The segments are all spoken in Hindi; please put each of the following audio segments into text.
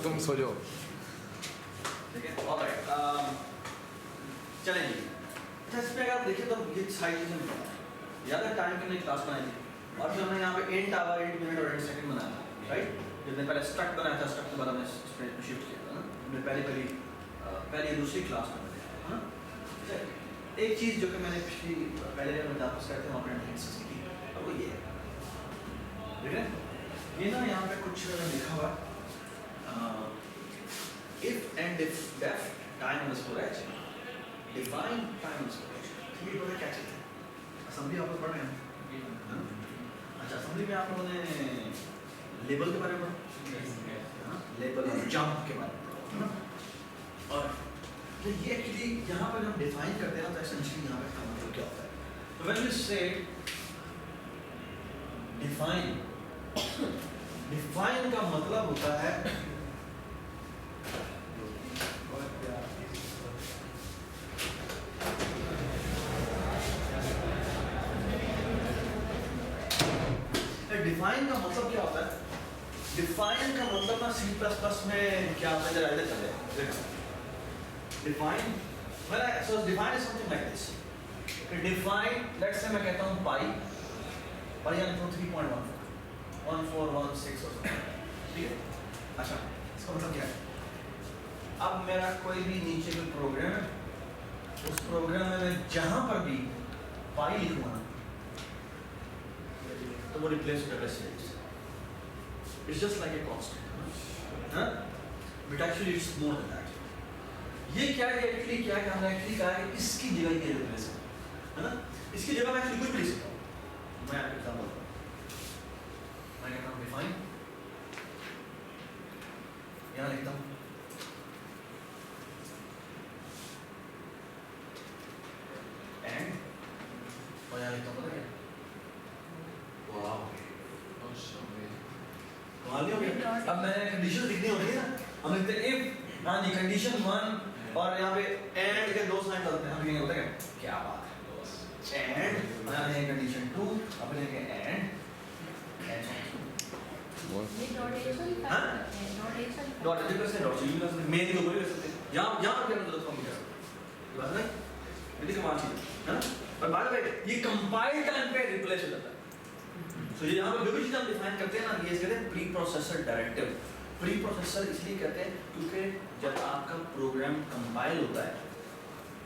तुम सो जाओ। ठीक है, ऑलराइट, चलें जी। अच्छा, इस पे अगर आप देखें तो ये सारी चीज़ें मिलता है। याद है टाइम की हमने क्लास बनाई थी और फिर हमने यहाँ पे एंड आवर, एंड मिनट और एंड सेकंड बनाया था, राइट? जिसने पहले स्ट्रक्ट बनाया था, स्ट्रक्ट के बाद हमने स्प्रेड पे शिफ्ट किया था ना, हमने पहली दूसरी क्लास में बनाया है ना। अच्छा, एक चीज़ जो कि मैंने पहले जब वापस करते हैं वहाँ पर डिस्कस की और वो ये है, ठीक है, ये ना यहाँ पे कुछ लिखा हुआ है, if and if def time underscore h define time underscore h। ये पता क्या चीज़ है? असेंबली आप लोग पढ़ रहे हैं? अच्छा, असेंबली में आप लोगों ने लेबल के बारे में पढ़ा, लेबल और जंप के बारे में पढ़ा, और तो ये एक्चुअली यहाँ पर हम डिफाइन करते हैं ना, तो एसेंशियली यहाँ पे मतलब क्या होता है? तो व्हेन वी से डिफाइन का मतलब होता है डिफाइन का मतलब क्या होता है? डिफाइन का मतलब ना C++ में क्या होता है, जरा इधर चले देखो। Define, so define is something like this. Define, let's say मैं कहता हूँ पाई, पाई यानी 3.14 1416 और ठीक है। अच्छा, इसका मतलब क्या है? अब मेरा कोई भी नीचे का प्रोग्राम है, उस प्रोग्राम में मैं जहाँ पर भी पाई लिखूँगा तो वो रिप्लेस कर रहा है। It's just like a constant, हाँ? But actually it's more than that. ये क्या है? एक्चुअली क्या है? हमने एक्चुअली कहा है कि इसकी जगह ये रिप्लेस है ना? इसकी जगह मैं एक्चुअली कुछ भी लिख सकता हूँ। मैं आपको एग्जांपल दूँ। मैं कहता हूँ डिफाइन, यहाँ लिखता हूँ एंड, और यहाँ लिखता हूँ पता क्या? वाव, मान लिया क्या? अब मैंने कंडीशन लिखनी होती है ना, हम लिखते हैं इफ, हाँ जी, कंडीशन 1 और यहाँ पे एंड के 2 साइन डालते हैं, हम लिखेंगे पता क्या? क्या बात है, एंड, यहाँ लिखेंगे कंडीशन 2, अब लिखेंगे एंड डॉट एच कर सकते, डॉट सी कर सकते, मेन के ऊपर भी कर सकते हैं, यहाँ पर क्या जरूरत हम कर सकते हैं, बात नहीं? ये कमाल चीज़ है ना? पर बाय द वे ये कंपाइल टाइम पे रिप्लेस हो जाता है। तो ये यहाँ पर जो भी चीज़ हम डिफाइन करते हैं ना, ये कहते हैं pre processor directive. Pre processor इसलिए कहते हैं क्योंकि जब आपका प्रोग्राम कंपाइल होता है,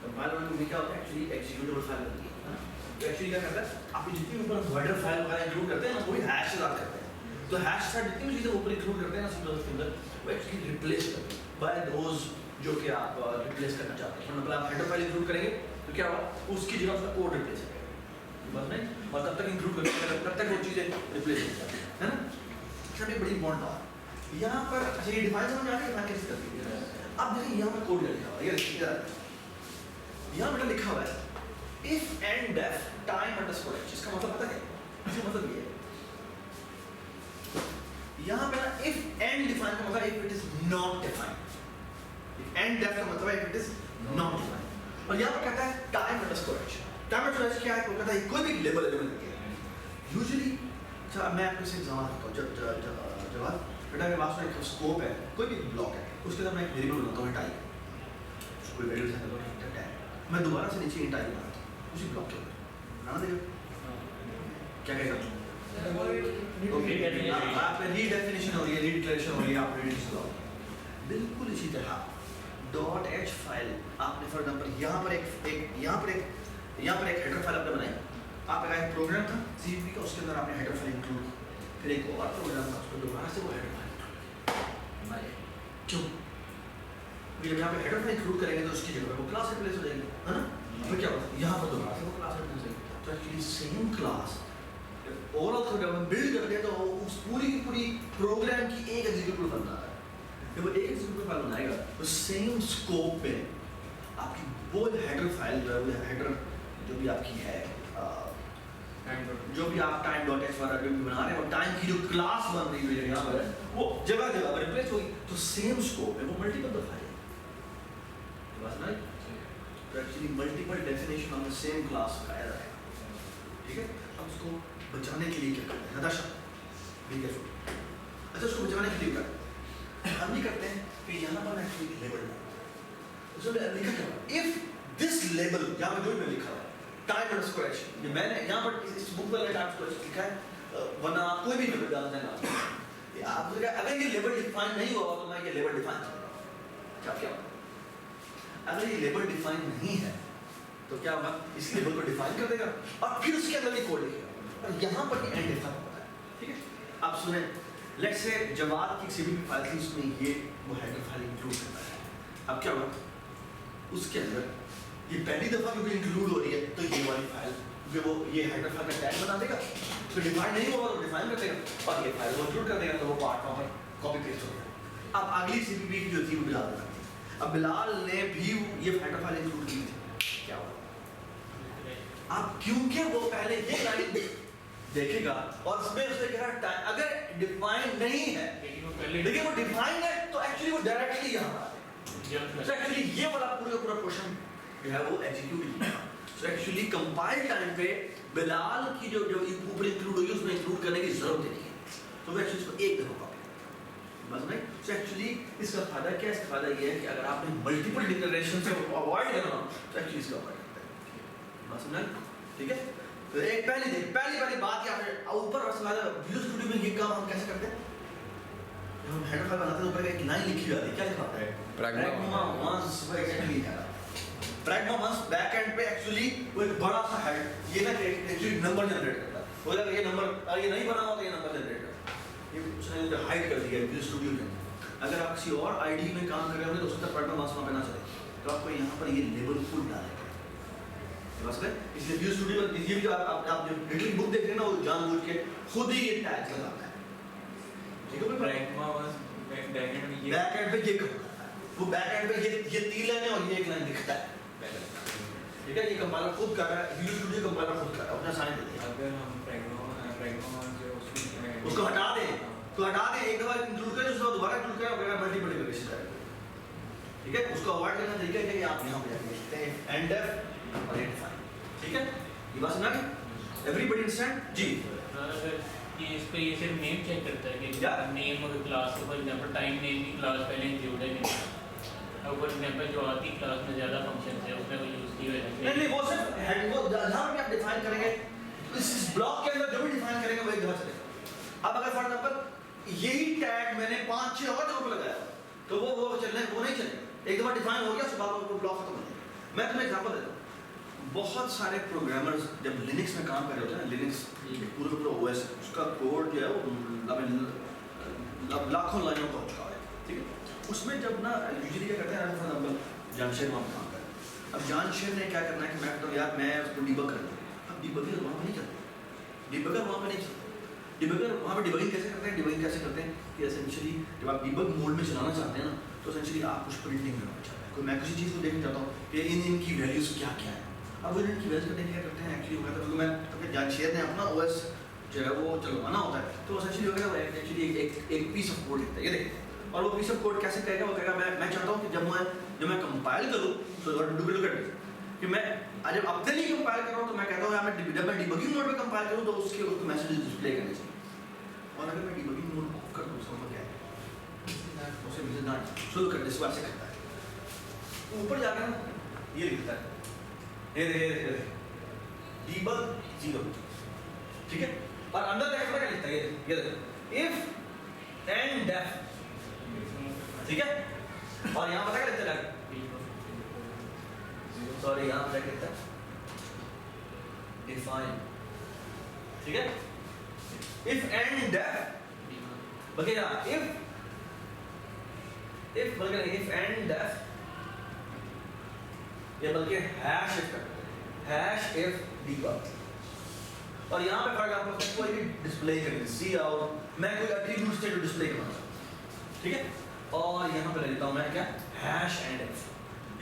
कंपाइल होने में क्या होता है? एक्चुअली एग्जीक्यूटेबल फाइल होती है ना, तो एक्चुअली क्या करता है, आप जितनी ऊपर हेडर फाइल वगैरह इंक्लूड करते हैं ना, वो भी हैश के साथ करते हैं। तो हैश के साथ जितनी भी चीज़ें ऊपर इंक्लूड करते हैं ना C++ के अंदर, वो एक्चुअली रिप्लेस करते हैं बाय दोज जो कि आप रिप्लेस करना चाहते हैं। मतलब आप हेडर फाइल इंक्लूड करेंगे तो क्या होगा? उसकी जगह उसका कोड रिप्लेस करेगा, बस नहीं, और तब तक इंक्लूड करेंगे तब तक वो चीज़ें रिप्लेस हो जाती है ना। सब एक बड़ी इंपॉर्टेंट बात यहाँ पर। अच्छा, ये डिफाइन समझ आ गया, डिफाइन कैसे करती है? अब देखिए यहाँ पर कोड लिखा हुआ है, ये यहाँ पर लिखा हुआ है if N def time underscore h। इसका मतलब पता है? इसका मतलब ये है, यहाँ पे ना इफ एंड डिफाइन का मतलब if it is not defined, N def का मतलब if it is not defined. और यहाँ पर कहता है time underscore h। Time underscore h क्या है? कहता है कोई भी लेबल एलिमेंट है यूजुअली। अच्छा, मैं आपको इसे एग्जांपल देता हूँ। जब बेटा मेरे पास एक स्कोप है, कोई भी ब्लॉक है, उसके अंदर मैं एक वेरिएबल बनाता हूँ टाइप, कोई वैल्यू सेट करता है, मैं दोबारा से नीचे टाइप बनाता हूँ उसी ब्लॉक के ऊपर, बनाना देगा क्या कहेगा? आप रीडेफिनेशन हो रही है, रीडिक्लेरेशन हो रही है, आप रीडिक्लेरेशन। बिल्कुल इसी तरह डॉट एच फाइल आपने फॉर एग्जांपल यहाँ पर एक हेडर फाइल आपने बनाई, आपका एक प्रोग्राम था CPP का, उसके अंदर आपने हेडर फाइल इंक्लूड, फिर एक और प्रोग्राम था, उसको दोबारा से वो हेडर फाइल क्यों? जब यहाँ पे हेडर फाइल इंक्लूड करेंगे तो उसकी जगह पे वो क्लास रिप्लेस हो जाएगी, है ना? फिर क्या होता है? यहाँ पर दोबारा से वो क्लास रिप्लेस हो जाएगी। तो एक्चुअली सेम क्लास ओवरऑल जब हम बिल्ड करते हैं तो उस पूरी की पूरी प्रोग्राम की एक एग्जीक्यूटिव फाइल बनाता है। जब वो एक एग्जीक्यूटिव फाइल बनाएगा तो सेम स्कोप पे आपकी वो हेडर फाइल जो है, वो हेडर जो भी आपकी है, जो भी आप टाइम डॉट एच वाला जो भी बना रहे हैं, और टाइम की जो क्लास बन रही है यहाँ पर, वो जगह जगह पर रिप्लेस होगी, तो सेम स्कोप है, वो मल्टीपल दफा है, बस ना? तो actually multiple definition of the same class का एरर है, ठीक है? अब उसको बचाने के लिए क्या करते हैं? Natasha, be careful. अच्छा, उसको बचाने के लिए क्या? हम नहीं करते हैं कि यहाँ पर मैं एक्चुअली लेबल उसमें लिखा क्या इफ दिस लेबल यहाँ पर जो मैं लिखा है टाइम अंडरस्कोर एक्शन, ये मैंने यहाँ पर इस बुक पर टाइम अंडरस्कोर एक्शन लिखा है, वरना आप कोई भी लेबल डाल देना आप अगर ये लेबल डिफाइन नहीं हुआ तो मैं ये लेबल डिफाइन करूँगा क्या होगा। अगर ये लेबल डिफाइन नहीं है तो क्या होगा, इस लेबल को डिफाइन कर देगा और फिर उसके अंदर ये कोड लिखेगा और यहाँ पर ये एंड डिफाइन होता है। ठीक है, आप सुने लेट्स से जवाब की सीबीपी फाइल थी, उसमें ये वो हेडर फाइल इंक्लूड करता है। अब क्या होगा उसके अंदर ये पहली दफा क्योंकि इंक्लूड हो रही है तो ये वाली फाइल क्योंकि वो ये हेडर फाइल का टैग बना देगा, तो डिफाइन नहीं होगा तो डिफाइन कर देगा और ये फाइल वो इंक्लूड कर देगा तो वो पार्ट वहाँ पर कॉपी पेस्ट हो गया। अब अगली सीबीपी की जो थी वो बिलाल ने की। अब बिलाल ने भी ये हेडर फाइल इंक्लूड की थी, क्या हुआ अब क्योंकि वो पहले ये लाइन देखेगा और उसमें उसने कहा टाइम अगर डिफाइन नहीं है लेकिन वो डिफाइन है तो एक्चुअली वो डायरेक्टली यहाँ आ जाएगा। तो एक्चुअली ये वाला पूरा क्वेश्चन जो है वो एग्जीक्यूट किया। सो एक्चुअली कंपाइल टाइम पे बिलाल की जो ऊपर इंक्लूड हुई उसमें इंक्लूड करने की जरूरत नहीं है, तो वो एक्चुअली इसको एक दफा कॉपी बस नहीं। सो एक्चुअली इसका फायदा क्या है, इसका फायदा ये है कि अगर आपने मल्टीपल डिक्लेरेशन से अवॉइड करना तो एक्चुअली इसका अवॉइड करता है बस नहीं। ठीक है, तो एक पहली बात यहाँ पे ऊपर विजुअल स्टूडियो में ये काम हम कैसे करते हैं, जब हम हेडर फाइल बनाते हैं ऊपर एक लाइन लिखी जाती है, क्या लिखा होता है प्रैग्मा वंस, वो एक्चुअली लिखा है प्रैग्मा वंस बैक एंड पे एक्चुअली वो एक बड़ा सा हेड ये ना एक्चुअली नंबर जनरेट करता है, वो अगर ये नंबर ये नहीं बना हुआ तो ये नंबर जनरेट करता है, ये उसने हाइड कर दिया विजुअल स्टूडियो के अंदर। अगर आप किसी और आईडी में काम कर रहे होंगे तो उसका प्रैग्मा वंस वहाँ पे ना चले, तो आपको यहाँ पर ये लेबल फुल डालेगा बस है। इसलिए व्यू स्टूडियो में ये भी जो आप लिटिल बुक देख रहे हैं ना वो जानबूझ के खुद ही ये टैग लगाता है। ठीक है, प्रैग्मा वंस बैक एंड में ये बैक एंड पे ये करता है, वो बैक एंड पे ये तीन लाइन है और ये एक लाइन लिखता है। ठीक है, ये कंपाइलर खुद कर रहा है, व्यू स्टूडियो कंपाइलर खुद कर रहा है, अपना साइन दे दिया। अगर हम प्रैग्मा वंस जो उसको हटा दें तो हटा दें, एक दफा इंक्लूड करें उसको दोबारा इंक्लूड करें और मल्टीपल डिक्लेरेशन करें। ठीक है, उसको अवॉइड करना तरीका है कि आप यहाँ पे जाके लिखते हैं एंड और एंड फाइल। ठीक है, ये बात सुना कि एवरीबॉडी अंडरस्टैंड जी। अगर ये इस पे ये सिर्फ नेम चेक करता है कि क्या नेम अगर class for example time name की क्लास पहले इंक्लूड है नहीं, अब फॉर एग्जांपल जो आती क्लास में ज़्यादा फंक्शंस है उसमें वो यूज़ किए हुए हैं नहीं वो सिर्फ हेड वो जहाँ भी आप डिफाइन करेंगे इस ब्लॉक के अंदर जो भी डिफाइन करेंगे वो एक दफा चलेगा। अब अगर फॉर एग्जांपल यही टैग मैंने 5-6 और जगह पे लगाया तो वो चलने वो नहीं चलेगा, एक दफा डिफाइन हो गया उसके बाद वो ब्लॉक खत्म हो जाएगा। मैं तुम्हें एग्जांपल देता हूँ, बहुत सारे प्रोग्रामर्स जब लिनक्स में काम कर रहे होते हैं, लिनक्स पूरा ओएस उसका कोड जो है वो लाखों लाइनों का हो चुका है। ठीक है, उसमें जब ना यूजुअली क्या करते हैं फॉर एग्जांपल जानशेर वहाँ काम कर रहे हैं, अब जानशेर ने क्या करना है कि मैं कहता हूँ यार मैं उसको डिबग कर दूँ, अब डिबगर वहाँ पर नहीं चलते, डिबगर वहाँ पर नहीं चलते। डिबगर वहाँ पर डिबगिंग कैसे करते हैं, डिबगिंग कैसे करते हैं कि एसेंशियली जब आप डिबग मोड में चलाना चाहते हैं ना तो एसेंशियली आप कुछ प्रिंटिंग करना चाहते हैं, कोई मैं किसी चीज़ को देखना चाहता हूँ कि इनकी वैल्यूज़ क्या क्या है। अब वो इनकी वैल्यूज़ करने क्या करते हैं एक्चुअली वो कहते हैं मैं अपने जानशेर ने अपना ओएस जो है वो चलवाना होता है तो एसेंशियली वगैरह एक्चुअली एक पीस ऑफ कोड लिखता है, ये देखिए, और वो पीस ऑफ कोड कैसे कहेगा, वो कहेगा मैं चाहता हूँ कि जब मैं कंपाइल करूँ तो डुप्लीकेट कि मैं जब अपने लिए कंपाइल कर रहा हूँ तो मैं कहता हूँ जब मैं डिबगिंग मोड में कंपाइल करूँ तो उसके मैसेज डिस्प्ले करने चाहिए, और अगर मैं डिबगिंग मोड ऑफ कर दूँ उसका क्या है उसे मैसेज ना शुरू कर दे से करता है ऊपर जाकर ना ये लिखता है डीबग 0। ठीक है, और अंदर देखो क्या लिखता है ये देखो इफ एंड डेफ। ठीक है, और यहाँ पता क्या लिखता है, सॉरी यहाँ पता क्या लिखता है डिफाइन। ठीक है, इफ एंड डेफ बल्कि इफ एंड डेफ ये बल्कि हैश इफ डीबग, और यहाँ पे फॉर एग्जांपल कोई भी डिस्प्ले करें सी आउट, मैं कोई एट्रीब्यूट स्टेट डिस्प्ले करना चाहता हूँ। ठीक है, और यहाँ पे लिखता हूँ मैं क्या हैश एंड इफ,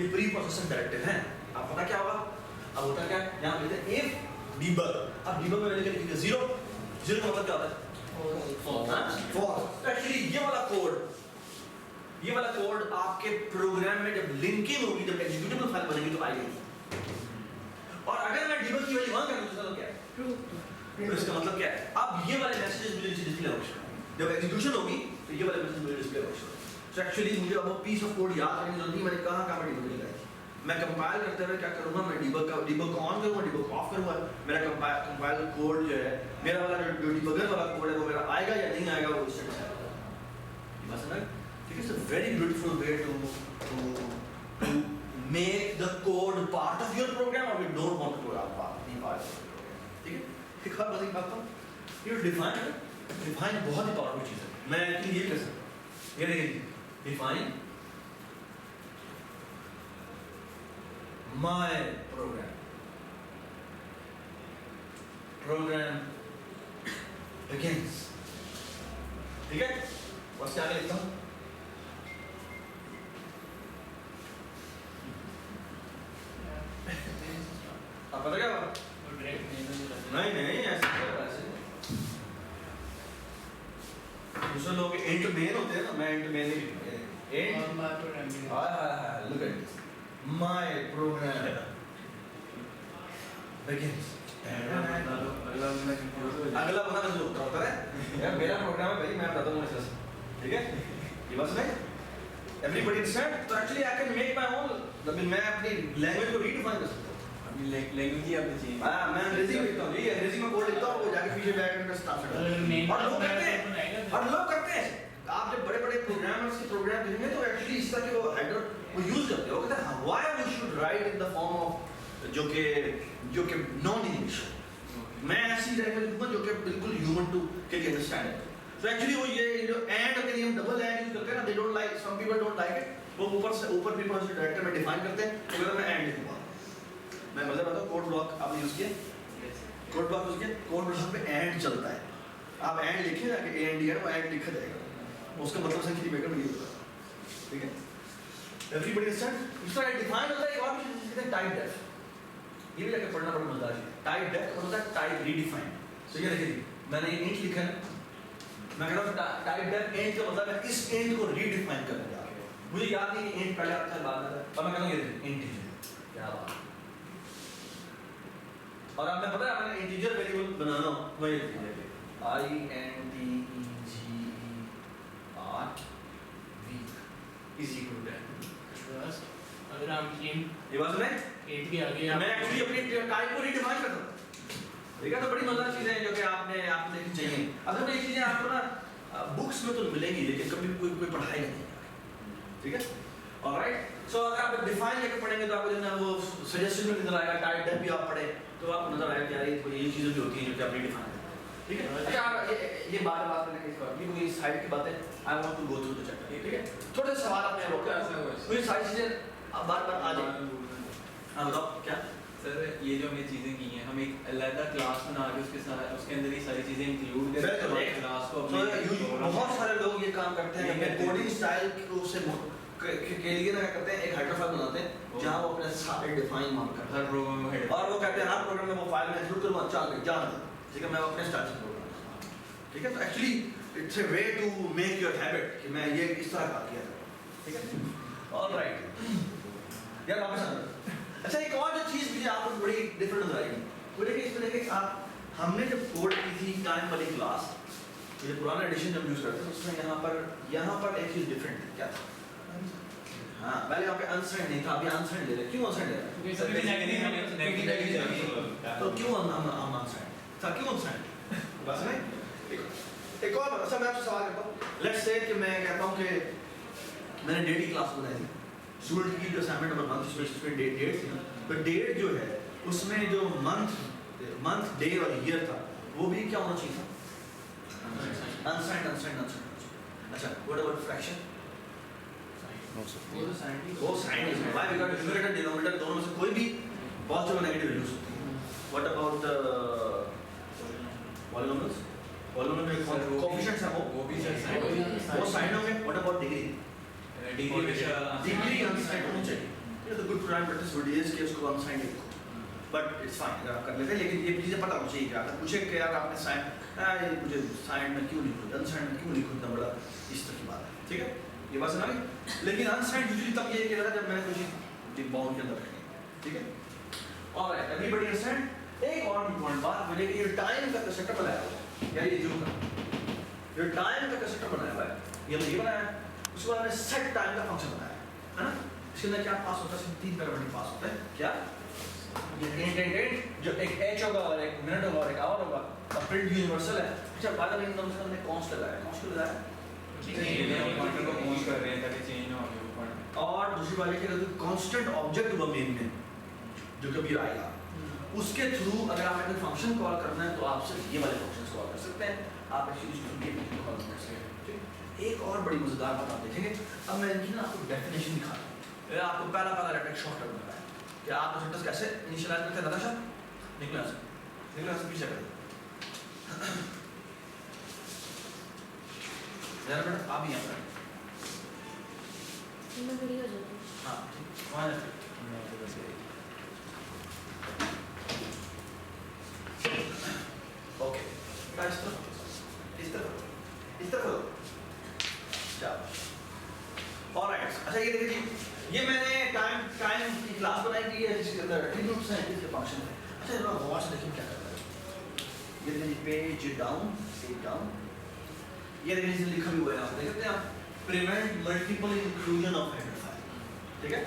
ये प्री प्रोसेसिंग डायरेक्टिव है। अब पता क्या होगा, अब होता क्या है यहाँ पे लिखते हैं इफ डीबग, अब डीबग में लिखेंगे 0 का मतलब क्या होता है फॉल्स। एक्चुअली ये वाला कोड आपके प्रोग्राम में जब लिंकिंग होगी, जब एग्जीक्यूटेबल फाइल बनेगी तो आएगी, और अगर मैं डीबग की वैल्यू 1 कर दूं तो क्या है ट्रू, तो इसका मतलब क्या है अब ये वाले मैसेजेस मुझे डिस्प्ले होंगे, जब एग्जीक्यूशन होगी तो ये वाले मैसेज मुझे डिस्प्ले होंगे। So actually मुझे अब वो piece of code याद करने की जरूरत नहीं, मैंने कहाँ मैं डिबग लगाई। मैं कंपाइल करते हुए क्या करूँगा, मैं डिबग को ऑन करूँगा, डिबग ऑफ करूँगा, मेरा कंपाइल कोड जो है, मेरा वाला जो डिबगर वाला कोड है वो मेरा आएगा या नहीं आएगा वो उससे डिसाइड होगा। बस ना, it is a very beautiful way to make the code part of your program, or we don't want to be part of your program. ठीक है? एक और बात बताता हूँ, ये define बहुत ही powerful चीज़ है। मैं एक्चुअली ये कर सकता हूँ, ये देखिए, define my program begins, ठीक है? बस क्या आगे लिखता हूँ, आप पता क्या बात? नहीं ऐसे दूसरे लोग एंड मेन होते हैं ना, मैं एंड मेन नहीं लिखूंगा, and hi look at this, my program begins, अगला बंदा मुझे उत्तर होता है यार, मेरा प्रोग्राम है भाई, मैं बताता हूँ इससे, ठीक है? ये बस नहीं, everybody understand? तो actually I can make my own, मैं अपनी लैंग्वेज को रीडिफाइन कर सकता हूँ। लैंग्वेज ही आपने चाहिए। हाँ, मैं अंग्रेजी में लिखता हूँ, ये अंग्रेजी में कोड लिखता हूँ, वो जाके पीछे बैक में स्टार्ट करता है। और लोग करते हैं, आप जब बड़े-बड़े प्रोग्रामर्स के प्रोग्राम देखेंगे तो एक्चुअली इस तरह के वो हेडर वो यूज करते हैं, वो कहते हैं why we should write in the form of जो कि नॉन इंग्लिश, मैं ऐसी लैंग्वेज लिखूंगा जो कि बिल्कुल ह्यूमन टू के लिए अंडरस्टैंड है। तो एक्चुअली वो ये जो एंड अगर हम डबल एंड यूज करते हैं ना, they don't like, some people don't like it, वो ऊपर पीपल से डायरेक्टर में डिफाइन करते हैं, तो अगर मैं एंड लिखूंगा, मैं मतलब बताऊं कोड ब्लॉक आपने यूज किया, कोड ब्लॉक यूज किया, कोड ब्लॉक पे एंड चलता है, आप एंड लिखिए ना कि एंड है, वो एंड लिखा जाएगा, उसका मतलब संख्या मेकर में ये होगा, ठीक है? Everybody understand? इस तरह डिफाइन होता है, एक और चीज कहते हैं टाइप डेफ, ये भी जाके पढ़ना बड़ा मजेदार है। टाइप डेफ होता है टाइप रीडिफाइन। सो ये देखिए, मैंने ये इंट लिखा है, मैं कह रहा हूँ टाइप डेफ इंट का मतलब है इस इंट को रीडिफाइन करने जा रहे हैं। मुझे याद नहीं कि इंट पहले आता है बाद में आता है, और मैं कहता हूँ ये देखिए इंटीजर, क्या बात है। और आपने पता है मैंने इंटीजर वेरिएबल बनाना हो, मैं ये लिख दिया INTEGR इज इक्वल टू बस अगर हम ये बात सुने, एट के आगे मैं एक्चुअली अपनी टाइप को रीडिफाइन करता हूँ, ठीक है? तो बड़ी मजेदार चीजें हैं जो कि आपने देखनी चाहिए। अगर मैं ये चीजें आपको ना बुक्स में तो मिलेंगी, लेकिन कभी कोई पढ़ाएगा नहीं, ठीक है? ऑलराइट, सो अगर आप डिफाइन करके पढ़ेंगे तो आपको जो है वो सजेशन में नजर आएगा, टाइप डेफ भी आप पढ़े तो आपको नजर आएगा कि यार ये चीजें भी होती हैं जो कि आप रीडिफाइन करते हैं, ठीक है? अच्छा, ये बात करने की बात, ये कोई साइड की बात है, I want to go through the chapter, ठीक है? थोड़े से सवाल अपने रोक, कोई सारी चीजें बार-बार आ जाएंगी। हाँ बताओ क्या सर, ये जो हमने चीजें की हैं, हम एक अलग क्लास बना के उसके अंदर ये सारी चीजें इंक्लूड करके क्लास को बहुत सारे लोग ये काम करते हैं, अपने कोडिंग स्टाइल से के लिए ना करते हैं, एक हेडर फाइल बनाते हैं जहां वो अपने सारे डिफाइन मान कर हर प्रोग्राम में हेडर, और वो कहते हैं हर प्रोग्राम में वो फाइल में इंक्लूड करूंगा, चल जान, ठीक है? मैं अपने स्टाइल से प्रोग्राम, ठीक है? तो actually it's a way to make your habit कि मैं ये इस तरह का किया, ठीक है? ऑलराइट यार, वापस आ। अच्छा, एक और जो चीज मुझे आपको बड़ी डिफरेंट नजर आएगी, वो देखिए इसमें देखिए आप, हमने जब कोड की थी टाइम वाली क्लास, ये पुराना एडिशन जब यूज करते हैं उसमें यहाँ पर एक चीज डिफरेंट थी, क्या था? हाँ, पहले यहाँ पे अनसाइंड नहीं था, अभी अनसाइंड ले रहे, क्यों अनसाइंड ले रहे हैं? तो क्यों हम अनसाइंड था, क्यों अनसाइंड? बस में एक और, अच्छा मैं आपसे सवाल करता हूँ, लेट्स से कि मैं कहता हूँ कि मैंने डेट की क्लास बनाई थी, स्टूडेंट की जो असाइनमेंट नंबर 1 उसमें डेट थी, तो डेट जो है उसमें जो मंथ डे और ईयर था वो भी क्या होना चाहिए था? अनसाइंड। अच्छा, व्हाट अबाउट फ्रैक्शन? वो साइन है, व्हाई? बिकॉज़ न्यूमरेटर डिनोमिनेटर दोनों में से कोई भी पॉजिटिव और नेगेटिव वैल्यूज होती है। What about polynomials? पॉलिनोमियल में कोएफिशिएंट्स हैं वो भी साइन होंगे। व्हाट अबाउट डिग्री अनसाइंड होनी चाहिए। ये तो गुड प्रोग्राम प्रैक्टिस वीडियो है कि उसको अनसाइंड लिखो, बट इट्स फाइन अगर आप कर लेते हैं, लेकिन ये चीजें पता होनी चाहिए कि अगर पूछे कि यार आपने साइन ये मुझे साइन में क्यों लिखो, अनसाइंड में क्यों लिखो, इतना बड़ा इस तरह की बात है, ठीक है? ये बात सुना गई। लेकिन अनसाइंड यूजुअली तब ये कहता है जब मैंने कोई चीज बाउंड के अंदर रखी, ठीक है? Alright, everybody understand? एक और इम्पोर्टेंट बात मुझे कि ये टाइम का कंसेप्ट बनाया हुआ है, यार ये जो का ये टाइम का कंसेप्ट बनाया हुआ है, ये बनाया है उसके बाद हमने सेट टाइम का फंक्शन बनाया है ना। इसके अंदर क्या पास होता है, इसमें 3 पैरामीटर पास होते हैं। क्या ये इंट जो एक एच होगा और एक मिनट होगा और एक आवर होगा, और प्रिंट यूनिवर्सल है। अच्छा बाद में इन दोनों से हमने कॉन्स्ट लगाया, कॉन्स्ट क्यों लगाया, पॉइंटर को पॉज कर रहे हैं ताकि चेंज ना हो पॉइंटर। और दूसरी बात ये कि अगर कांस्टेंट ऑब्जेक्ट हुआ मेन में जो कभी आएगा उसके थ्रू अगर आपने कोई फंक्शन कॉल करना है तो आप सिर्फ ये वाले फंक्शंस कॉल कर सकते हैं, आप एक्चुअली ये कॉल कर सकते हैं। एक और बड़ी मजेदार बात आप देखेंगे, अब मैं इनकी ना आपको डेफिनेशन दिखा रहा हूँ। आपको पहला लेटर शॉर्ट टर्म है कि आप सेंटेंस कैसे इनिशियलाइज करते हैं। नताशा निकला से पीछे करें जरा बेटा आप ही यहाँ पर मैं खड़ी हो जाऊँ। हाँ ठीक वहाँ जाते ओके इस तरह ऑलराइट। अच्छा ये देखिए जी, ये मैंने टाइम की क्लास बनाई थी है जिसके अंदर एट्रीब्यूट्स हैं, इसके फंक्शन है। अच्छा जरा गौर से देखिए क्या करता है। ये देखिए पेज डाउन ये देखिए इसमें लिखा भी हुआ है, आप देख सकते हैं आप, prevent multiple inclusion of header file. ठीक है,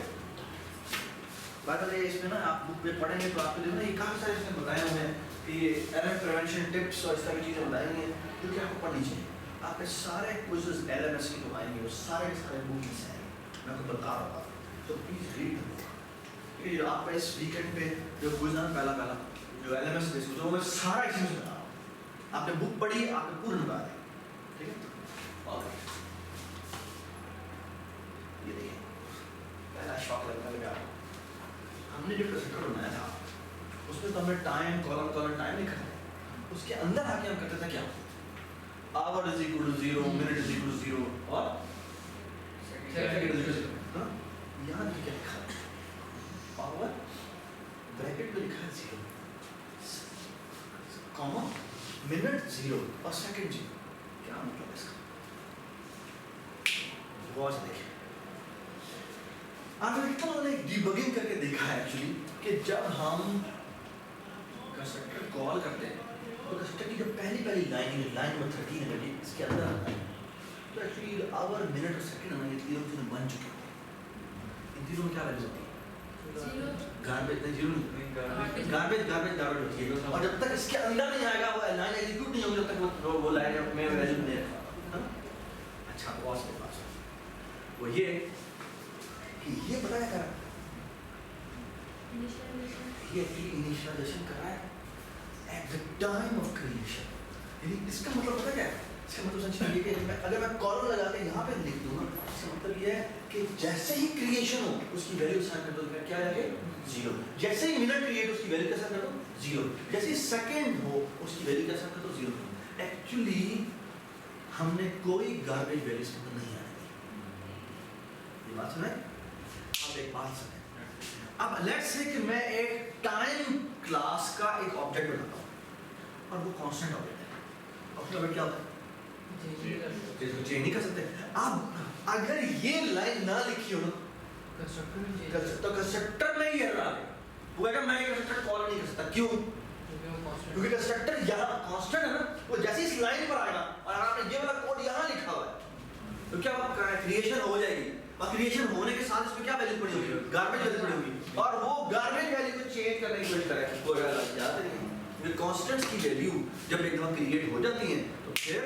बात है इसमें ना आप बुक पे पढ़ेंगे तो आपको देखना ये काफी सारे इसमें बताए हुए हैं कि एरर प्रिवेंशन टिप्स और इस तरह की चीजें बताई हुई हैं जो कि आपको पढ़नी चाहिए। आपके सारे क्विज़ेस एलएमएस की तो आएंगे, वो सारे के सारे बुक में हैं, मैं आपको बता रहा हूँ, तो प्लीज रीड द बुक। ठीक है, आपका इस वीकेंड पे जो क्विज़ है पहला जो एलएमएस बेस्ड जो मैं सारा इसमें बता रहा हूँ, आपने बुक पढ़ी आपने पूर्ण बता दें। ठीक है, और ये देखिए पहला शॉक लगा हमने जो कंस्ट्रक्टर बनाया था उसमें तो हमने टाइम कॉलम टाइम लिखा है, उसके अंदर आके हम करते थे क्या, hour is equal to 0, minute is equal to 0 और सेकंड इज इक्वल टू 0। यहाँ क्या लिखा है, पावर ब्रैकेट में लिखा है 0 कॉमा मिनट 0 और सेकंड 0। क्या मतलब इसका, गौर से देखिए। आपने इतना डिबगिंग करके देखा है एक्चुअली कि जब हम कंस्ट्रक्टर कॉल करते हैं तो कंस्ट्रक्टर की जो पहली लाइन नंबर 13 है बेटी, इसके अंदर आता है तो एक्चुअली आवर मिनट और सेकंड है ये तीनों बन चुके हैं। इन तीनों में क्या वैल्यू होती है, गार्बेज नहीं, गार्बेज होती है, और जब तक इसके अंदर नहीं आएगा वो लाइन एग्जीक्यूट नहीं होगी जब तक वो लाइन में वैल्यू नहीं रखा। अच्छा बॉस के पास वो ये कि ये पता क्या करा, ये इनिशियलाइजेशन करा है at the time of creation. यानी इसका मतलब पता क्या है, इसका मतलब समझिए ये कि अगर मैं कॉलम लगा के यहाँ पे लिख दूँ ना, इसका मतलब ये है कि जैसे ही क्रिएशन हो उसकी वैल्यू असाइन कर दो, क्या आएगा 0। जैसे ही मिनट क्रिएट उसकी वैल्यू कैसा कर दो 0। जैसे ही सेकंड हो उसकी वैल्यू कैसा कर दो 0। एक्चुअली हमने कोई गार्बेज वैल्यू इसके अंदर नहीं आने दी। ये बात सुने, अब एक बात सुने। अब लेट्स से कि मैं एक टाइम क्लास का एक ऑब्जेक्ट बनाता हूँ और वो कांस्टेंट ऑब्जेक्ट है, और फिर क्या होता है इसको चेंज नहीं कर सकते। अब अगर ये लाइन ना लिखी हो ना तो कंस्ट्रक्टर में ही एरर आ गया, वो कहेगा मैं कंस्ट्रक्टर कॉल नहीं कर सकता। क्यों? क्योंकि कंस्ट्रक्टर यहाँ कांस्टेंट है ना, वो जैसे इस लाइन पर आएगा और आपने ये वाला कोड यहाँ लिखा हुआ है तो क्या क्रिएशन हो जाएगी, और क्रिएशन होने के साथ इसमें क्या वैल्यू पड़ी होगी, गार्बेज वैल्यू पड़ी होगी, और वो गार्बेज वैल्यू को चेंज करने की कोशिश करेगा कोई याद नहीं। ये कांस्टेंट्स की वैल्यू जब एकदम क्रिएट हो जाती है तो फिर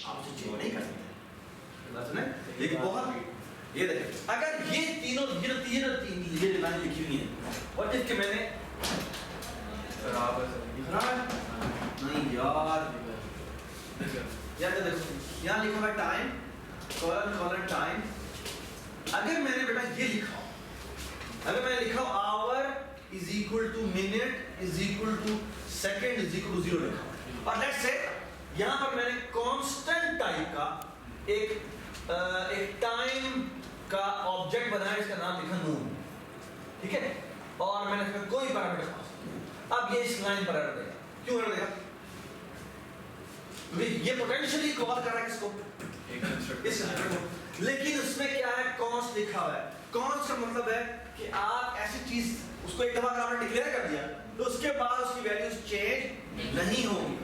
आप उसे चेंज नहीं कर सकते। बात सुने, लेकिन बहुत ये देखिए अगर ये तीनों ये लाइन लिखी हुई है और जिसके मैंने बराबर नहीं यार देखो यहाँ लिखा हुआ टाइम कॉलन टाइम। अगर मैंने बेटा ये लिखा, अगर मैंने लिखा hour is equal to minute is equal to second is equal to 0 लिखा, और लेट्स से यहाँ पर मैंने कांस्टेंट टाइप का एक टाइम का ऑब्जेक्ट बनाया, इसका नाम लिखा नून। ठीक है, और मैंने इसमें कोई पैरामीटर पास, अब ये इस लाइन पर एरर देगा। क्यों एरर देगा? क्योंकि ये पोटेंशियली कॉल कर रहा है किसको, इस को, लेकिन उसमें क्या है कॉन्स्ट लिखा हुआ है। कॉन्स्ट का मतलब है कि आप ऐसी चीज उसको एक दफा आपने डिक्लेयर कर दिया तो उसके बाद उसकी वैल्यूज चेंज नहीं होगी।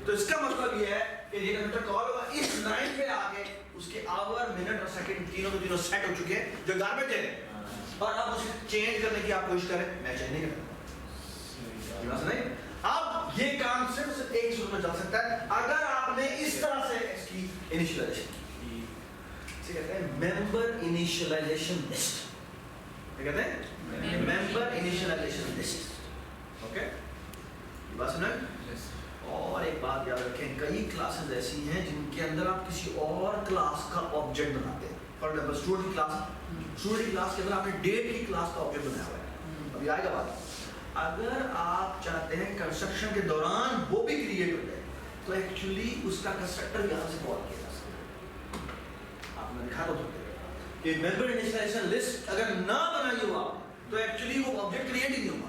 तो इसका मतलब ये है कि ये कंप्यूटर कॉल होगा इस लाइन पे आके उसके आवर मिनट और सेकंड तीनों के तीनों सेट हो चुके हैं जो गार्बेज है, और अब उसे चेंज करने की आप कोशिश करें, मैं चेंज नहीं करता। नहीं, अब ये काम सिर्फ एक सूत्र में चल सकता है अगर आपने इस तरह से इसकी इनिशियलाइजेशन की। इसे कहते हैं मेंबर इनिशियलाइजेशन लिस्ट। क्या कहते हैं? Member initialisation list. ओके, बात सुना? और एक बात याद रखें, कई क्लासेस ऐसी हैं जिनके अंदर आप किसी और क्लास का ऑब्जेक्ट बनाते हैं। फॉर एग्जांपल स्टूडेंट की क्लास के अंदर आपने डेट की क्लास का ऑब्जेक्ट बनाया हुआ है। अभी आएगा बात। अगर आप चाहते हैं कंस्ट्रक्शन के दौरान वो भी क्रिएट हो जाए तो एक्चुअली उसका कंस्ट्रक्टर यहाँ से कॉल किया जा सकता है। आपने दिखा दो कि मेंबर इनिशियलाइजेशन लिस्ट अगर ना बनाई हो आप तो एक्चुअली वो ऑब्जेक्ट क्रिएट ही नहीं होगा।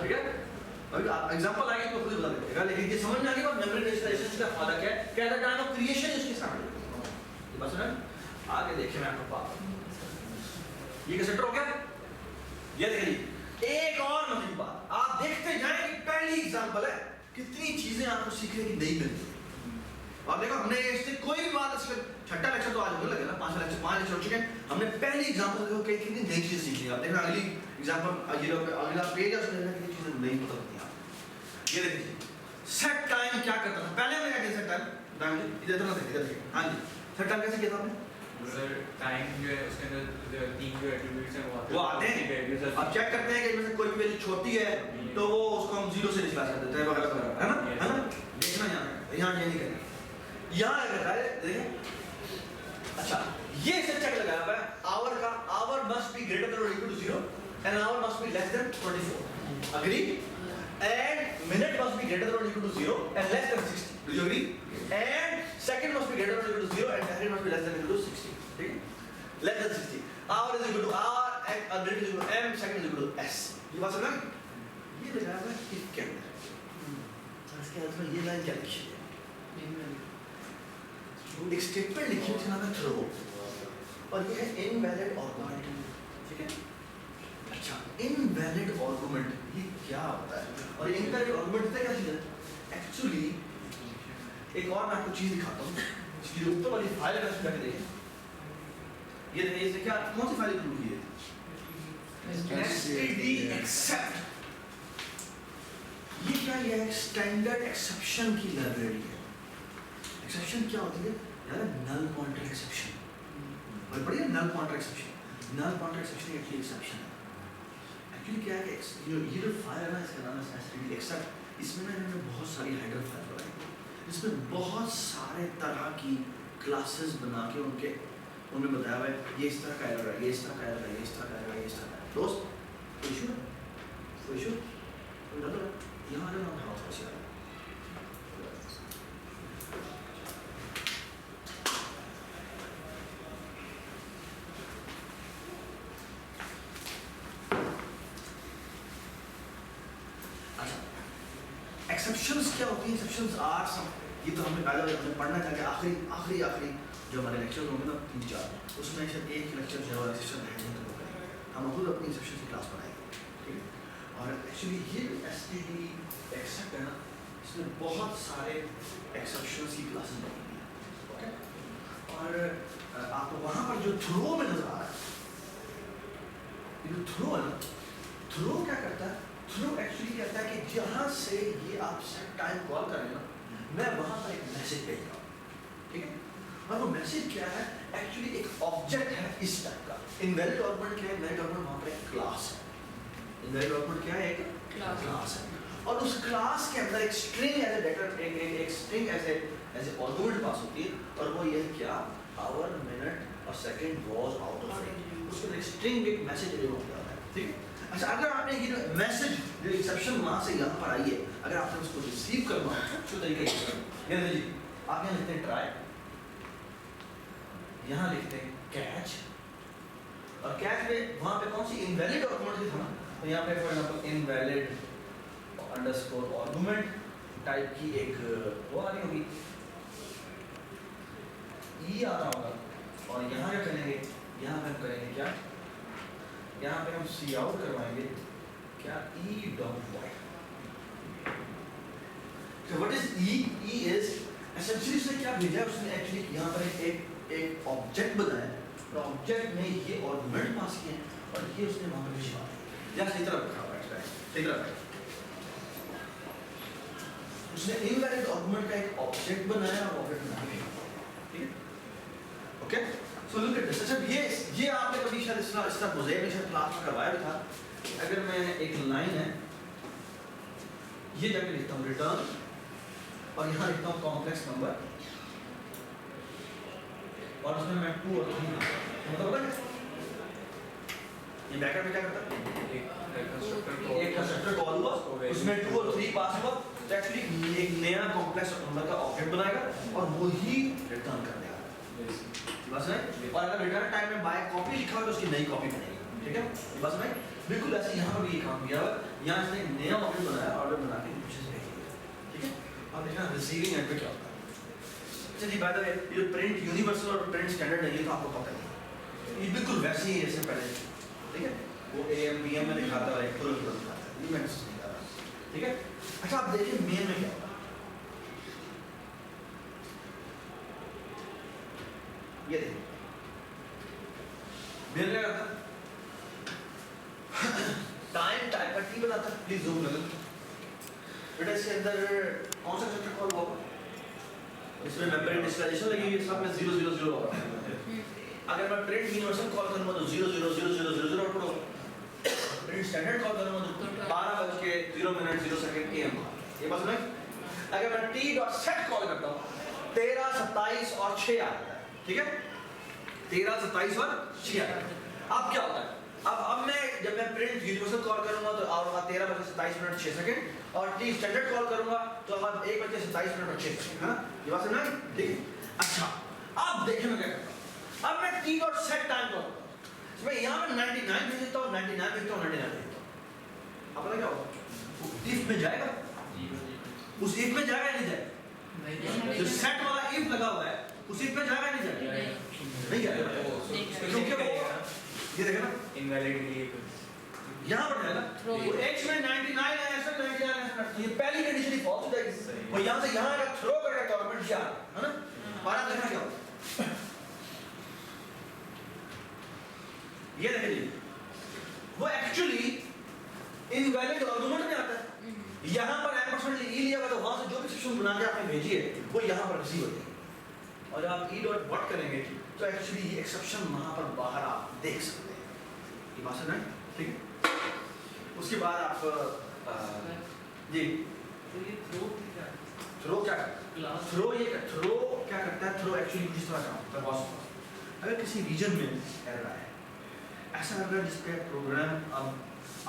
ठीक है, अभी आप एग्जांपल आएंगे तो खुद ही बता देगा, लेकिन ये समझ में आ गया मेमोरी इनिशियलाइजेशन का फायदा क्या है, क्या है टाइम ऑफ क्रिएशन इसके सामने। ये बस ना आगे देखिए, मैं आपको बात ये कैसे हो गया। ये देखिए एक और मजेदार बात, आप देखते जाएं कि पहली एग्जांपल है कितनी चीजें आपको सीखने की नहीं मिलती। आप देखो हमने इससे कोई भी बात, इसका छठा लेक्चर तो आज होने लगे ना, 5 लेक्चर हो चुके हैं। हमने पहली एग्जांपल देखो कई कितनी नई चीजें सीख ली। आप देखो अगली एग्जांपल, ये अगला पेज है उसमें कितनी चीजें नहीं पता होती हैं। ये देखिए सेट टाइम क्या करता था पहले, हमने क्या किया सेट टाइम, इधर तो इधर देखिए। हाँ जी, सेट टाइम कैसे किया था आपने? सर टाइम जो है उसके अंदर 3 जो एट्रीब्यूट्स हैं वो आते हैं। अब चेक करते हैं कि इनमें से कोई भी वैल्यू छोटी है तो वो उसको हम 0 से निकाल कर देते हैं वगैरह वगैरह, है ना? है ना? देखना यहाँ ये नहीं करना, यहाँ कहता है देखिए। अच्छा, ये से चेक लगाया हुआ है आवर का, hour must be greater than और equal to 0 and hour must be less than 24। Agree? And minute must be greater than or equal to 0 and less than 60. Do you agree? And second must be greater than or equal to 0 and second must be less than or equal to 60. ठीक है? Less than 60. Hour is equal to R and minute is equal to M, second is equal to S. ये बात समझ में? ये लगाया हुआ है if के अंदर। इसके अंदर में ये लाइन क्या लिखी है? एक स्टेटमेंट लिखी है जिसका नाम है थ्रो, और ये है इनवैलिड आर्गुमेंट। ठीक है? अच्छा, इनवैलिड आर्गुमेंट ये क्या होता है और इनवैलिड आर्गुमेंट क्या चीज है? एक्चुअली एक और मैं आपको चीज दिखाता हूँ, इसकी जो ऊपर वाली फाइल है उसमें जाके देखें। ये देखिए, क्या कौन सी फाइल इंक्लूड की है? std_except। ये क्या, ये एक स्टैंडर्ड एक्सेप्शन की लाइब्रेरी है। एक्सेप्शन क्या होती है यार? Null pointer exception. और बढ़िया, null pointer exception, null pointer exception actually exception है। एक्चुअली क्या है कि ये जो फाइल है ना, इसका नाम है std_except। इसमें ना इन्होंने बहुत सारी हेडर फाइल बनाई है, इसमें बहुत सारे तरह की क्लासेस बना के उनमें बताया हुआ है ये इस तरह का एरर है, ये इस तरह का एरर है, ये इस तरह का एरर है, ये इस तरह का। दोस्त कोई इशू है? कोई इशू? यहाँ जो नाम हाउस कैसे आ रहा है? एक्सेप्शंस क्या होती हैं? एक्सेप्शंस आर सम, ये तो हमने पहले पढ़ना चाहिए। आखिरी जो हमारे लेक्चर होंगे ना 3-4, उसमें से एक लेक्चर जो है एक्सेप्शन है तो करेंगे हम खुद अपनी एक्सेप्शन की क्लास पढ़ाएंगे। ठीक है? और एक्चुअली ये std_except है ना, इसमें बहुत सारे एक्सेप्शंस की क्लासेस बनी हुई हैं। ओके, और आपको वहाँ पर जो थ्रो में नजर आ रहा है, ये जो थ्रो है ना, थ्रो क्या करता है? थ्रो एक्चुअली कहता है कि जहाँ से ये आप सेट टाइम कॉल करें ना, मैं वहाँ पर एक मैसेज भेज रहा हूँ। ठीक है? और वो मैसेज क्या है? एक्चुअली एक ऑब्जेक्ट है इस टाइप का। इनवैलिड आर्गुमेंट क्या है? इनवैलिड आर्गुमेंट वहाँ पर एक क्लास है। इनवैलिड आर्गुमेंट क्या है? एक क्लास है, और उस क्लास के अंदर एक स्ट्रिंग एज ए डेटा, एक स्ट्रिंग एज ए आर्गुमेंट पास होती है, और वो ये क्या? आवर, मिनट और second was out of range. उसके अंदर एक स्ट्रिंग, एक मैसेज डिलीवर होता है। ठीक है? अच्छा, अगर आपने ये जो मैसेज, जो एक्सेप्शन वहाँ से यहाँ पर आई है, अगर आपने उसको रिसीव करना हो तो तरीका ये है। ये देखिए, आप यहाँ लिखते हैं ट्राई, यहाँ लिखते हैं कैच, और कैच में वहाँ पे कौन सी इनवैलिड आर्गुमेंट था ना, तो यहाँ पे for example invalid underscore argument type की एक वो आ रही होगी, ई आ रहा होगा, और यहाँ क्या करेंगे? यहाँ पे हम करेंगे क्या? यहाँ पे हम सी आउट करवाएंगे क्या? e.void। So what is e? E is essentially उसने क्या भेजा है, उसने एक्चुअली यहाँ पर एक ऑब्जेक्ट बनाया और ऑब्जेक्ट में ये आर्गुमेंट पास किए हैं और ये उसने वहाँ पर भिजवा दिया। या सही तरफ रखा हुआ है, सही तरफ उसने इनवैलिड आर्गुमेंट का एक ऑब्जेक्ट बनाया और ऑब्जेक्ट बना के भेजा। ठीक है, okay. So look at this. अच्छा ये आपने कभी शायद इसका मोज़ेक में शायद क्लास में करवाया भी था। अगर मैं एक लाइन है, ये जाके लिखता हूँ रिटर्न और यहाँ लिखता हूँ कॉम्प्लेक्स नंबर और उसमें मैं 2 और 3 मतलब होगा ये बैकएंड में क्या करता है, एक कंस्ट्रक्टर कॉल हुआ, उसमें 2 और 3 पास हुआ, तो एक्चुअली एक नया कॉम्प्लेक्स नंबर का ऑब्जेक्ट बनाएगा और वो ही रिटर्न कर देगा। बस है। और अगर रिटर्न टाइम में बाय कॉपी लिखा हो तो उसकी नई कॉपी बनेगी। ठीक है, बस है। बिल्कुल ऐसे यहाँ पर भी ये काम किया हुआ, यहाँ इसने एक नया ऑब्जेक्ट बनाया, ऑर्डर बना के पीछे से भेज दिया। ठीक है, अब देखना रिसीविंग एंड पे क्या होता है। चलिए बाय द वे ये प्रिंट यूनिवर्सल और प्रिंट स्टैंडर्ड नहीं है तो आपको पता नहीं, ये बिल्कुल वैसे ही जैसे पहले। ठीक है, वो AM PM में दिखाता है, एक पूरा दिखाता है, ये मैं नहीं कर रहा। ठीक है, अच्छा आप देखिए मेन में क्या होता है, ये देखिए मेन क्या करता है, टाइम टाइप का टी बनाता है। प्लीज जूम कर लो बेटा, इसके अंदर कौन सा सेक्टर कॉल होगा, इसमें मेमोरी इनिशियलाइजेशन लगी हुई है, सब में 0 0 0 होगा। अगर मैं प्रिंट यूनिवर्सल कॉल करूंगा तो 0 0 0 0 0 0 आउटपुट होगा। प्रिंट स्टैंडर्ड कॉल करूंगा तो 12:0 AM। ये बात सुनाई। अगर मैं t.set कॉल करता हूं 13 27 और 6 आता है। ठीक है, 13 27 और 6 आता है। अब क्या होता है, अब मैं जब मैं प्रिंट यूनिवर्सल कॉल करूंगा तो आऊंगा 13:27 और टी स्टैंडर्ड कॉल करूंगा तो अब 1:27 है ना, ये बात समझ में। ठीक है, अच्छा अब देखिए मैं क्या करता हूं, अब मैं t.set टाइम कॉल करता हूं, मैं यहां पे 99 भेज देता हूं, 99 भेजता हूं, 99 भेजता हूं। अब पता क्या होगा, इफ में जाएगा, उस इफ में जाएगा नहीं जाएगा, जो सेट वाला इफ लगा हुआ है उस इफ में जाएगा नहीं जाएगा, नहीं जाएगा क्योंकि वो ये देखो ना इनवैलिड के लिए यहाँ पर जाएगा, वो x में 99 है, ऐसा 99 है, तो ये पहली कंडीशन ही फॉल्स हो जाएगी। वो यहाँ से यहाँ का थ्रो करेगा गवर्नमेंट यार, है ना। और आप देखना क्या होगा, ये देखिए वो एक्चुअली इनवैलिड आर्गुमेंट में आता है। यहाँ पर एम्परसेंड ई लिया हुआ तो वहाँ से जो भी एक्सेप्शन बना के आपने भेजी है वो यहाँ पर रिसीव होती है। और जब आप e.what करेंगे तो एक्चुअली ये एक्सेप्शन वहाँ पर बाहर आप देख सकते हैं। ये बात सुना है, ठीक है। उसके बाद आप जी तो ये थ्रो क्या थ्रो क्या करता है, थ्रो क्या करता है, थ्रो एक्चुअली किस तरह काम करता है। अगर किसी रीजन में एरर आया है, ऐसा एरर जिसपे प्रोग्राम अब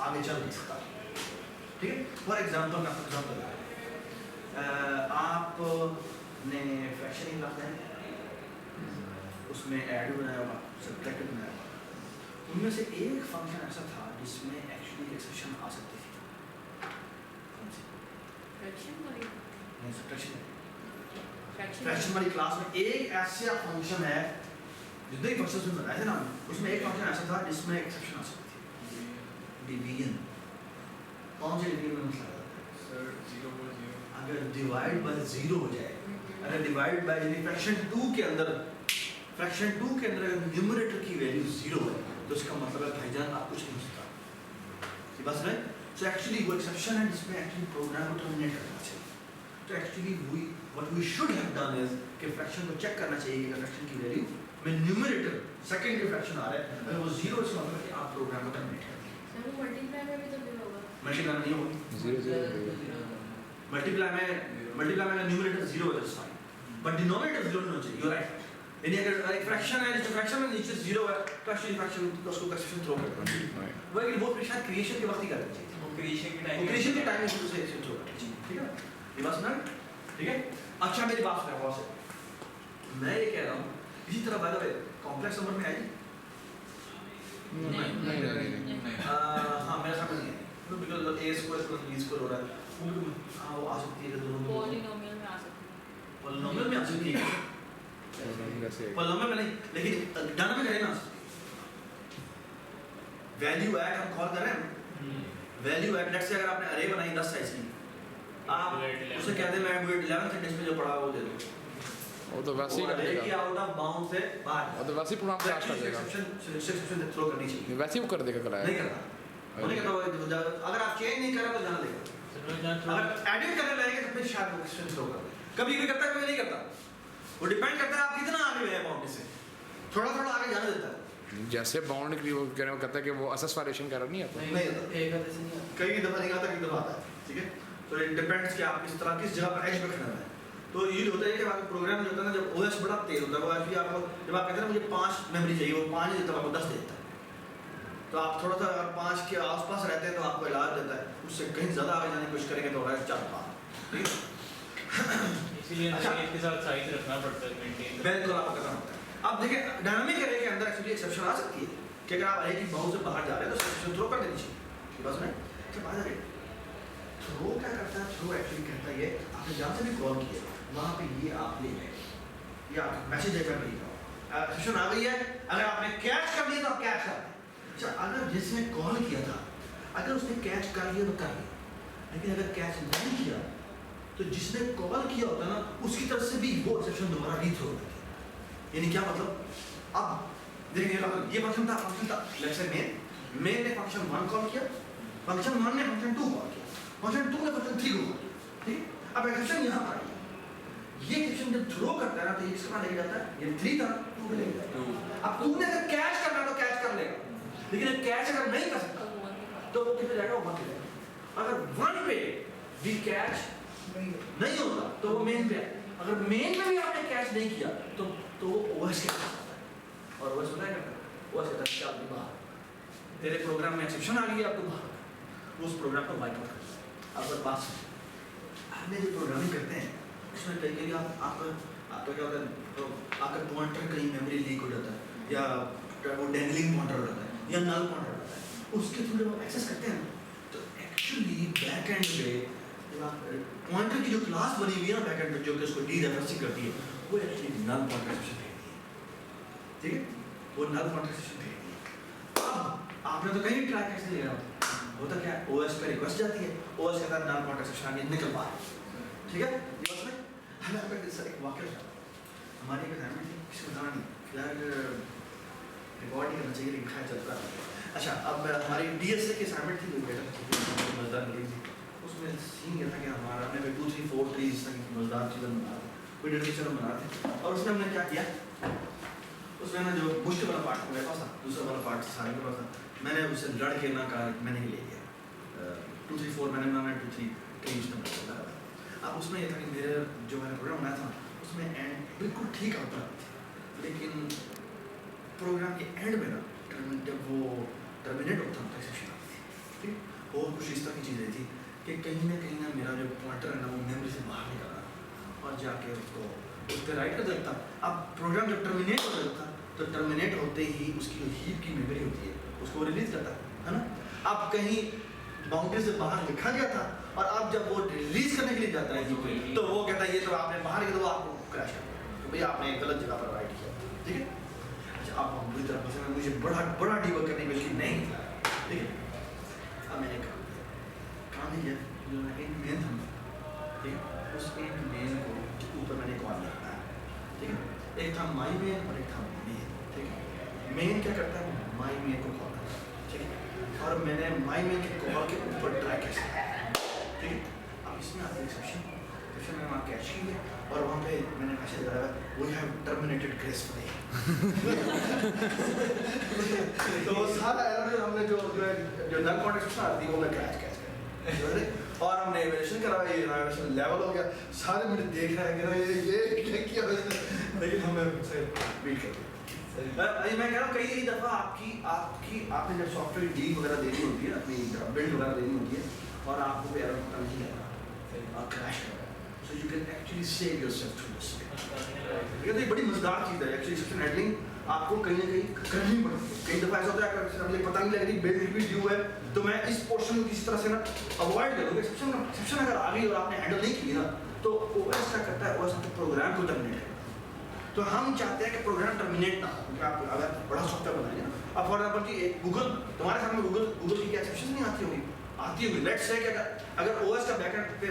आगे चल नहीं सकता, ठीक है। फॉर एग्जांपल मैं आपको एग्जांपल बता रहा हूं, आपने फ्रैक्शन क्लास है, उसमें ऐड बनाया हुआ, सब्ट्रैक्ट बनाया हुआ, उनमें से एक फंक्शन ऐसा था जिसमें एक्चुअली एक्सेप्शन आ सकती थी। फ्रैक्शन वाली क्लास में एक ऐसा फंक्शन है, जितने भी फंक्शंस में बताए थे ना, उसमें एक फंक्शन ऐसा था जिसमें एक्सेप्शन आ सकती थी, डिवीजन। कौन से डिवीजन में मसला है सर? 0 पर 0 अगर डिवाइड बाय 0 हो जाए, अगर डिवाइड बाय यानी फ्रैक्शन 2 के अंदर अगर न्यूमरेटर की वैल्यू 0 है तो इसका मतलब है भाईजान आप कुछ नहीं हो सकता। ये बात है। सो एक्चुअली वो एक्सेप्शन है जिसमें एक्चुअली प्रोग्राम को टर्मिनेट करना चाहिए। तो actually what we should have done is कि फ्रैक्शन को चेक करना चाहिए कि फ्रैक्शन की वैल्यू में न्यूमरेटर सेकंड के फ्रैक्शन आ रहा है, अगर वो 0 इसका मतलब है कि आप प्रोग्राम को टर्मिनेट कर दें। सर वो मल्टीप्लाई में भी तो 0 होगा। मल्टीप्लाई में नहीं होगा, 0 0 मल्टीप्लाई में न्यूमरेटर 0 है तो फाइन, बट डिनोमिनेटर 0 होना चाहिए। You right. यानी अगर एक फ्रैक्शन है जिसमें फ्रैक्शन में नीचे 0 है तो एक्चुअली फ्रैक्शन तो उसको एक्सेप्शन थ्रो करना चाहिए। वो एक वो शायद क्रिएशन के वक्त ही करना चाहिए, वो क्रिएशन के टाइम में उसको एक्सेप्शन थ्रो करना चाहिए। ठीक है, ये बात सुना, ठीक है। अच्छा मेरी बात सुनो गौर से, मैं ये कह रहा हूँ इसी तरह by the way complex number में है नहीं हाँ मेरे सामने नहीं है, because a square plus b square हो रहा है, वो आ सकती है दोनों पॉलिनोमियल में आ सकती है, पॉलिनोमियल में आ सकती है, पॉलिनोमियल में नहीं, लेकिन डायनामिक है ना। वैल्यू ऐड हम कॉल कर रहे हैं, वैल्यू ऐड लेट्स से अगर आपने अरे बनाई 10 साइज की, आप उसे कहते हैं मैं एंड्रॉइड 11 से डिस्प्ले जो पड़ा वो दे दो, वो तो वैसे ही कर कि देगा, आउट ऑफ बाउंड से बाहर, वो तो वैसे ही प्रोग्राम क्रैश कर देगा, एक्सेप्शन थ्रो करनी चाहिए, वैसे ही वो कर देगा नहीं क्लाइंट। करता, वो नहीं करता। अगर आप चेंज नहीं कर रहे तो जाना देगा, अगर एडिट करने लगेंगे तो फिर शायद वो एक्सेप्शन थ्रो कर दे, कभी भी करता है कभी नहीं करता, वो डिपेंड करता है आप कितना आगे हैं बाउंड्री से, थोड़ा थोड़ा आगे जाने देता है। जैसे बाउंड की वो कह रहे हो, कहता है कि वो असेस वायलेशन कर रहा नहीं आता, नहीं आता। एक आधे से नहीं आता। कई दफा नहीं आता, कई दफा आता है, ठीक है। तो इट डिपेंड्स कि आप किस तरह किस जगह पर एज पे खड़ा है। तो ये होता है कि आपका प्रोग्राम जो होता है ना, जब ओएस बड़ा तेज होता है, वो एक्चुअली आपको जब आप कहते हैं ना मुझे 5 मेमोरी चाहिए, वो 5 नहीं देता, आपको 10 देता है। तो आप थोड़ा सा अगर 5 के आसपास रहते हैं तो आपको इलाज देता है, उससे कहीं ज़्यादा आगे जाने की कोशिश करेंगे तो होगा 4-5, ठीक है। इसीलिए अच्छा। इसके साथ साइज रखना पड़ता है, मेंटेन। बिल्कुल आपको करना होता है। अब देखिए डायनामिक एरे के अंदर एक्चुअली एक्सेप्शन आ सकती है कि अगर आप एरे की बाउंड से बाहर जा रहे हैं तो एक्सेप्शन थ्रो कर देनी चाहिए, बस में अच्छा बात है। थ्रो क्या करता है, थ्रो एक्चुअली कहता है आपने जहाँ से भी कॉल किया वहाँ पे ये आप ले गए, ये आप मैसेज देकर नहीं जाओ, एक्सेप्शन आ गई है। अगर आपने कैच कर लिया तो आप कैच कर दें। अच्छा अगर जिसने कॉल किया था अगर उसने कैच कर लिया तो कर लिया, लेकिन अगर कैच नहीं किया तो जिसने कॉल किया होता है ना उसकी तरफ से भी वो एक्सेप्शन दोबारा रीथ्रो होती है। यानी क्या मतलब, अब देखिए ये फंक्शन था लेट्स से मेन ने फंक्शन 1 कॉल किया, फंक्शन 1 ने फंक्शन 2 कॉल किया, फंक्शन 2 ने फंक्शन 3 को कॉल किया, ठीक। अब एक्सेप्शन यहाँ पर आई, ये एक्सेप्शन जब थ्रो करता है ना तो ये किसके पास लेके जाता है, ये 3 था 2 पे लेके जाता है। अब 2 ने अगर कैच करना तो कैच कर लेगा, लेकिन कैच अगर नहीं कर सकता तो वो कितने जाएगा, 1 पे जाएगा। अगर 1 पे भी कैच नहीं होता तो वो मेन पे है, अगर मेन पे भी आपने कैच नहीं किया तो वो ओएस के पास आता है, और ओएस बताया करता है, ओएस कहता है चल बाहर, तेरे प्रोग्राम में एक्सेप्शन आ गई, अब तू बाहर उस प्रोग्राम को वाइप आउट कर। अब बात सुन, हमने जो प्रोग्रामिंग करते हैं उसमें कई कई आपका क्या होता है, तो आपका पॉइंटर कहीं मेमोरी लीक हो जाता है या वो डैंगलिंग पॉइंटर हो जाता है या नल पॉइंटर हो जाता है, उसके थ्रू जब आप एक्सेस करते हैं तो एक्चुअली बैक एंड पे पॉइंटर की जो क्लास बनी हुई है ना बैक एंड पे जो कि उसको डीरेफरेंसिंग करती है वो एक्चुअली नल पॉइंटर एक्सेप्शन भेजती है, ठीक है, वो नल पॉइंटर एक्सेप्शन भेजती है। अब आपने तो कहीं ट्राई कैसे ले रहा होता क्या, ओएस पे रिक्वेस्ट जाती है, ओएस कहता है नल पॉइंटर एक्सेप्शन आगे निकल बाहर, ठीक है। ये बस में हमें आपका एक वाक्य था, हमारी एक असाइनमेंट थी, किसी को बताना नहीं यार, रिकॉर्ड नहीं करना चाहिए लेकिन खैर चलता है। अच्छा अब हमारी डीएसए की असाइनमेंट थी, बेटा मज़ेदार मिली थी, उसमें सीन ये था कि हमारा हमने 2 3 4 ट्रीज तक मज़ेदार चीज़ें बना रहे थे, कोई डेडिकेशन बना रहे थे, और उसमें हमने क्या किया, उसमें ना जो मुश्किल वाला पार्ट मेरे पास था, दूसरा वाला पार्ट सारे के पास था, मैंने उससे लड़ के ना कहा मैंने ही ले लिया, 2 3 4 मैंने बनाना 2 3 ट्रीज में बना। अब उसमें यह था कि मेरे जो मैंने प्रोग्राम बनाया था उसमें एंड बिल्कुल ठीक आता था, लेकिन प्रोग्राम के एंड में ना जब वो टर्मिनेट होता था एक्सेप्शन आती थी, ठीक। और कुछ इस तरह की चीज़ें थी कि कहीं ना मेरा जो पॉइंटर है ना वो मेमोरी से बाहर निकला और जाके उसको उस पर राइट कर देता। अब प्रोग्राम जब टर्मिनेट हो जाता तो टर्मिनेट होते ही उसकी जो हीप की मेमोरी होती है उसको रिलीज करता है ना। अब कहीं बाउंड्री से बाहर लिखा गया था और अब जब वो रिलीज करने के लिए जाता है हीप पे तो वो कहता है ये तो आपने बाहर किया तो वो आपको क्रैश कर देगा, तो भैया आपने गलत जगह पर राइट किया, ठीक है। अच्छा अब हम बुरी तरह फंसे, मुझे बड़ा डीबग करने की कोशिश नहीं किया, ठीक है। अब मैंने काम नहीं किया, जो एंड मेन था, ठीक है, उस एंड मेन को ऊपर मैंने कॉल लिखा है, ठीक है। एक था माई मेन और एक था मेन, ठीक है। मेन क्या करता है, माई मेन को कॉल करता है, ठीक है, और मैंने माई मेन के कॉल के ऊपर ट्राई कैसे, ठीक है। अब इसमें आता है एक्सेप्शन मैंने वहाँ कैच की है और वहाँ पे मैंने मैसेज लगाया वी हैव टर्मिनेटेड ग्रेसफुली। तो सारा एरर हमने जो नल कॉन्टेक्स्ट आती है वो मैं कैच कर और हमने इवैल्यूएशन करा, ये इवैल्यूएशन लेवल हो गया, सारे मैंने देख रहा है कि ये क्या लेकिन हमें से बीट कर दिया। मैं कह रहा हूँ कई दफ़ा आपने जब सॉफ्टवेयर डील वगैरह देनी होती है, अपनी बिल्ड वगैरह देनी होती है और आपको भी एरर पता नहीं है और क्रैश कर रहा है, so you can actually save yourself through this. ये तो एक बड़ी मजेदार चीज़ है एक्चुअली एक्सेप्शन हैंडलिंग आपको कहीं ना कहीं करनी पड़ती है। कई दफ़ा ऐसा होता है अगर मुझे पता नहीं लग रही बिल्ड रिपीट ड्यू है तो मैं इस पोर्शन को किसी तरह से ना अवॉइड करूँगा। एक्सेप्शन अगर आ गई और आपने हैंडल नहीं की ना तो ओएस क्या करता है, ओएस आपके प्रोग्राम को टर्मिनेट करता है। तो हम चाहते हैं कि प्रोग्राम टर्मिनेट ना हो, क्योंकि आप अगर बड़ा सॉफ्टवेयर बनाएंगे ना, अब फॉर एग्जाम्पल कि गूगल तुम्हारे सामने गूगल की क्या एक्सेप्शन नहीं आती होगी, आती होगी। लेट्स से कि अगर OS का बैकएंड पे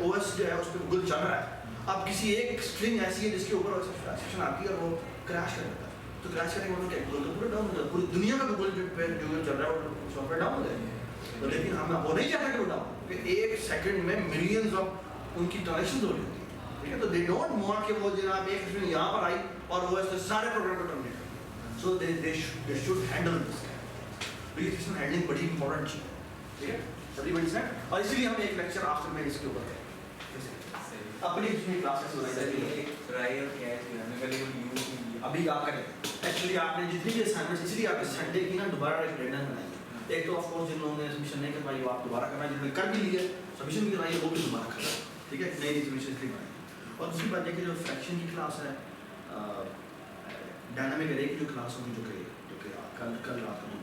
OS जो है उस पे गूगल चल रहा है, अब किसी एक स्ट्रिंग ऐसी है जिसके ऊपर एक्सेप्शन आती है और वो क्रैश कर देता है, तो क्रैश करने के बाद क्या गूगल तो पूरा डाउन हो जाता है, पूरी दुनिया का गूगल पे जो चल रहा है वो सॉफ्टवेयर डाउन हो जाएगा। तो लेकिन हम वो नहीं चाहते कि वो डाउन, क्योंकि एक सेकंड में मिलियंस ऑफ उनकी ट्रांजैक्शंस हो रही होती है, ठीक है। तो दे डोंट वांट कि वो जनाब एक स्ट्रिंग यहाँ पर आई और OS के सारे प्रोग्राम को टर्मिनेट कर, सो दे शुड हैंडल दिस। तो ये सिस्टम हैंडलिंग बड़ी इंपॉर्टेंट चीज़ है, ठीक है। एवरीबॉडी सेट, और इसीलिए हम एक लेक्चर आफ्टर में इसके ऊपर करें अपनी क्लासेस बनाई जाती है। ट्राई और कैच करने के लिए यूज अभी आप करें एक्चुअली आपने जितनी भी असाइनमेंट्स, इसलिए आपने संडे की ना दोबारा एक डेडलाइन बनाई है। एक तो ऑफ कोर्स जिन लोगों ने सबमिशन नहीं कर पाई वो आप दोबारा करना, जिन्होंने कर भी लिया सबमिशन भी करवाई वो भी दोबारा करना, ठीक है। नई सबमिशन की बनाई। और दूसरी बात है कि जो फ्रैक्शन की क्लास है, डायनामिक अरे की जो क्लास होगी जो कि कल रात को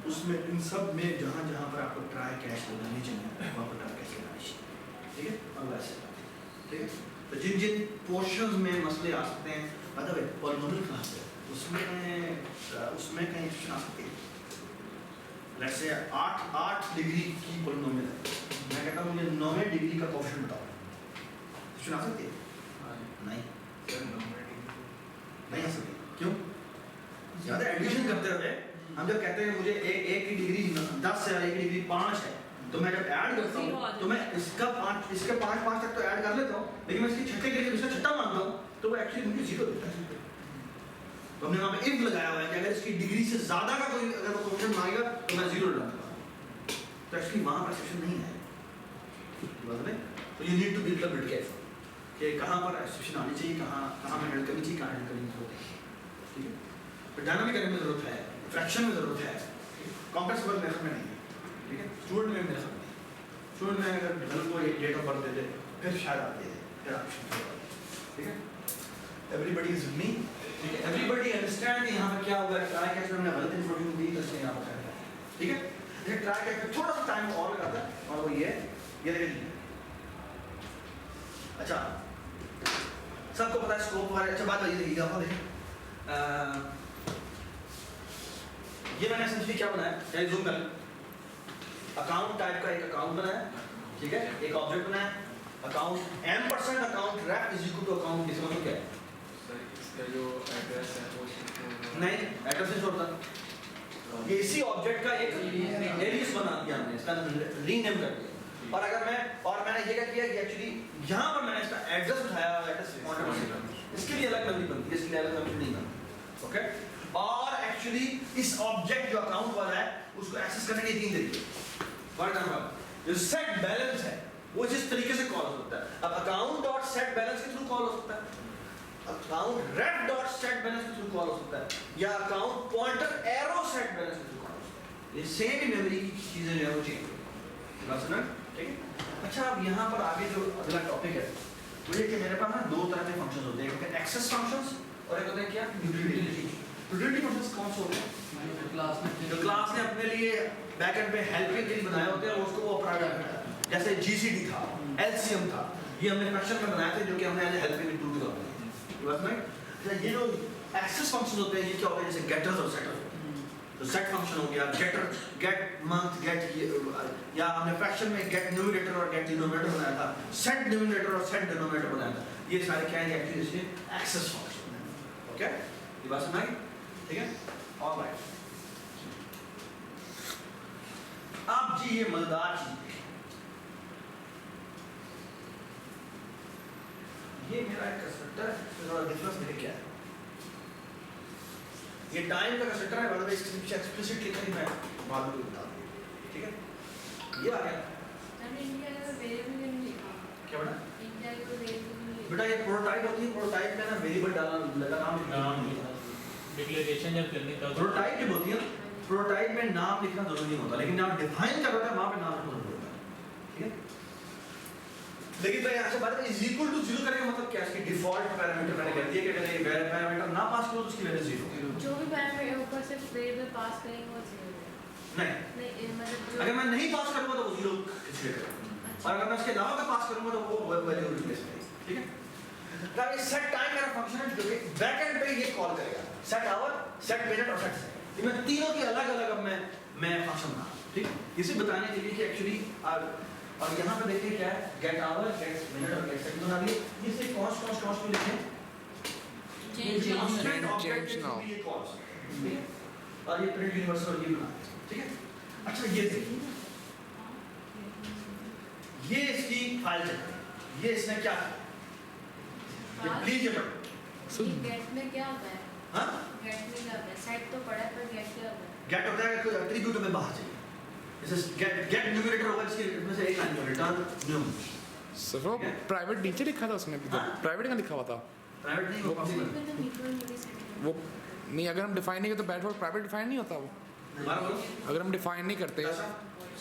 उसमें इन सब में जहाँ जहाँ पर आपको ट्राई कैश लगानी चाहिए वहाँ पर ट्राई कैश लगानी चाहिए, ठीक है। और वैसे ठीक है। तो जिन जिन पोर्शंस में मसले आ सकते हैं, मतलब पॉलिनोमियल क्लास है उसमें कहीं एक्सेप्शन आ सकती है। लेट्स से 8 डिग्री की पॉलिनोमियल है, मैं कहता हूँ मुझे 9वें डिग्री का कोएफिशिएंट बताओ, एक्सेप्शन आ सकती है? नहीं आ सकती। क्यों? ज़्यादा एडिशन करते हुए हम जब कहते हैं मुझे एक की डिग्री 10 है, एक की डिग्री 5 है, तो मैं जब ऐड करता हूँ तो मैं इसके 5 तक तो ऐड कर लेता हूँ, लेकिन मैं इसकी छठे डिग्री इसका छठा मानता हूँ तो वो एक्चुअली मुझे 0 देता है। तो हमने वहाँ पे इफ लगाया हुआ है कि अगर इसकी डिग्री से ज़्यादा का कोई अगर वो कोएफिशिएंट मांगेगा तो मैं 0 डालूंगा, तो एक्चुअली वहाँ पर एक्सेप्शन नहीं है। तो you need to be little bit careful कि कहाँ पर एक्सेप्शन आनी चाहिए, कहाँ में हैंडल करनी चाहिए, कहाँ हैंडल करने की जरूरत है, ठीक है। तो डायनामिक अरे में ज़रूरत है, फ्रैक्शन में ज़रूरत है, कॉम्प्लेक्स वर्क मेथड में नहीं है, ठीक है। स्टूडेंट में मेथड नहीं, स्टूडेंट में अगर गलत को एक डेट ऑफ बर्थ दे दे फिर शायद आप दे दे, फिर आप ठीक है। एवरीबडी इज मी, ठीक है। एवरीबडी अंडरस्टैंड कि यहाँ पर क्या होगा, ट्राई कैच में हमने गलत इन्फॉर्मेशन दी तो इसलिए यहाँ पर ठीक है। ये ट्राई कैच में थोड़ा सा टाइम और लगाता है और वो ये देखिए। अच्छा सबको पता है स्कोप वाले, अच्छा बात ये देखिएगा आप देखिए, ये मैंने एसेंशियली क्या बनाया, चाहे जूम कर, अकाउंट टाइप का एक अकाउंट बनाया, ठीक है। एक ऑब्जेक्ट बनाया account m% account ref is equal to account, इसका मतलब क्या है? सर इसका जो एड्रेस है वो नहीं एड्रेस नहीं छोड़ता, ये इसी ऑब्जेक्ट का एक एलियास बना दिया हमने, इसका रीनेम कर दिया। और अगर मैंने ये क्या किया कि एक्चुअली यहाँ पर मैंने इसका एड्रेस उठाया, एड्रेस इसके लिए अलग मेमोरी बनती है, इसके लिए अलग मेमोरी नहीं बनती, ओके। और एक्चुअली इस ऑब्जेक्ट जो अकाउंट वाला है उसको एक्सेस करने के 3 तरीके। फॉर एग्जांपल जो सेट बैलेंस है वो जिस तरीके से कॉल हो सकता है, अब अकाउंट डॉट सेट बैलेंस के थ्रू कॉल हो सकता है, अकाउंट रेफ डॉट सेट बैलेंस के थ्रू कॉल हो सकता है, या account pointer arrow set balance के थ्रू कॉल हो सकता है। ये सेम ही मेमोरी की चीजें जो है वो चेंज होती है, ठीक है। अच्छा अब यहाँ पर आगे जो अगला टॉपिक है वो ये कि मेरे पास ना 2 तरह के फंक्शंस होते हैं, एक होते हैं एक्सेस फंक्शंस और एक होते हैं क्या, यूटिलिटी। यूटिलिटी फंक्शंस कौन से होते हैं? जो क्लास ने अपने लिए बैकएंड पे हेल्प के लिए बनाए होते हैं, उसको वो अपना करता है। जैसे GCD था, LCM था, ये हमने फंक्शन में बनाए थे जो कि हमने एज हेल्पिंग टूल के तौर पे, बस में ये जो एक्सेस फंक्शन होते हैं ये क्या होते हैं, जैसे गेटर्स और सेटर्स। तो सेट फंक्शन हो गया, गेटर गेट मंथ गेट, या हमने फ्रैक्शन में गेट न्यूमरेटर और गेट डिनोमिनेटर बनाया था, सेट न्यूमरेटर और सेट डिनोमिनेटर बनाया था। ये सारे क्या है एक्चुअली इसके एक्सेस फंक्शन, ओके। ये बात समझ आई, ठीक है। ऑलराइट अब जी ये मजेदार चीज, ये मेरा एक कंस्ट्रक्टर है, डिफरेंस देख क्या है, ये टाइम का कंस्ट्रक्टर है, मतलब इसके पीछे एक्सप्लिसिट लिखा ही मैं बाद में बता दूं, ठीक है। ये आ गया मैंने इंडिया का वेरिएबल नहीं लिखा, क्या बेटा? इंडिया का वेरिएबल नहीं लिखा। बेटा ये प्रोटोटाइप होती है, प्रोटोटाइप में ना वेरिएबल डालना लगा, नाम डिक्लेरेशन जब करनी था प्रोटोटाइप जब होती है, प्रोटोटाइप में नाम लिखना जरूरी नहीं होता, लेकिन आप डिफाइन कर रहे हो वहां पे नाम लिखना जरूरी होता है, ठीक है। लेकिन तो यहाँ से बात है इज इक्वल टू 0 करने का मतलब क्या है, इसकी डिफॉल्ट पैरामीटर मैंने कह दिया कि अगर ये पैरामीटर ना पास करो तो उसकी वैल्यू 0, जो भी पैरामीटर ऊपर से वेरिएबल पास करेंगे वो 0 नहीं मतलब अगर मैं नहीं पास करूंगा तो वो 0 करेगा, और अगर मैं इसके अलावा का पास करूंगा तो वो वैल्यू रिप्लेस करेगा, ठीक है। तब ये सेट टाइम मेरा फंक्शन है जो कि बैकएंड पे ये कॉल करेगा, सेट आवर, सेट मिनट और सेट सेकंड, मैं तीनों की अलग-अलग अब मैं फंक्शन बना, ठीक, इसे बताने के लिए कि एक्चुअली और यहाँ पे देखिए क्या है, गेट आवर, गेट मिनट और गेट सेकंड बना लिए। ये से कॉस्ट क्यों लिखे? Change now. ये कॉस्ट, ठीक है, और ये प्रिंट यूनिवर्सल ये बना, ठीक है। अच्छा ये देखिए, ये इसकी फाइल चल रही है, ये इसने क्या किया, प्लीज ये पढ़ो। ये गेट में क्या होता है? हाँ, गेट में क्या होता है? सेट तो पड़ा है पर गेट क्या होता है? गेट होता है कोई एट्रीब्यूट में बाहर चाहिए, जैसे गेट न्यूमरेटर होगा जिसके में से एक लाइन रिटर्न न्यू। सर वो प्राइवेट नीचे लिखा था उसने, प्राइवेट का लिखा हुआ था प्राइवेट नहीं होगा इसमें तो न्यूट्रल नहीं सेट वो। नहीं, अगर हम डिफाइन नहीं करते तो बैट फॉर प्राइवेट डिफाइन नहीं होता वो। दोबारा बोलो। अगर हम डिफाइन नहीं करते, कैसा?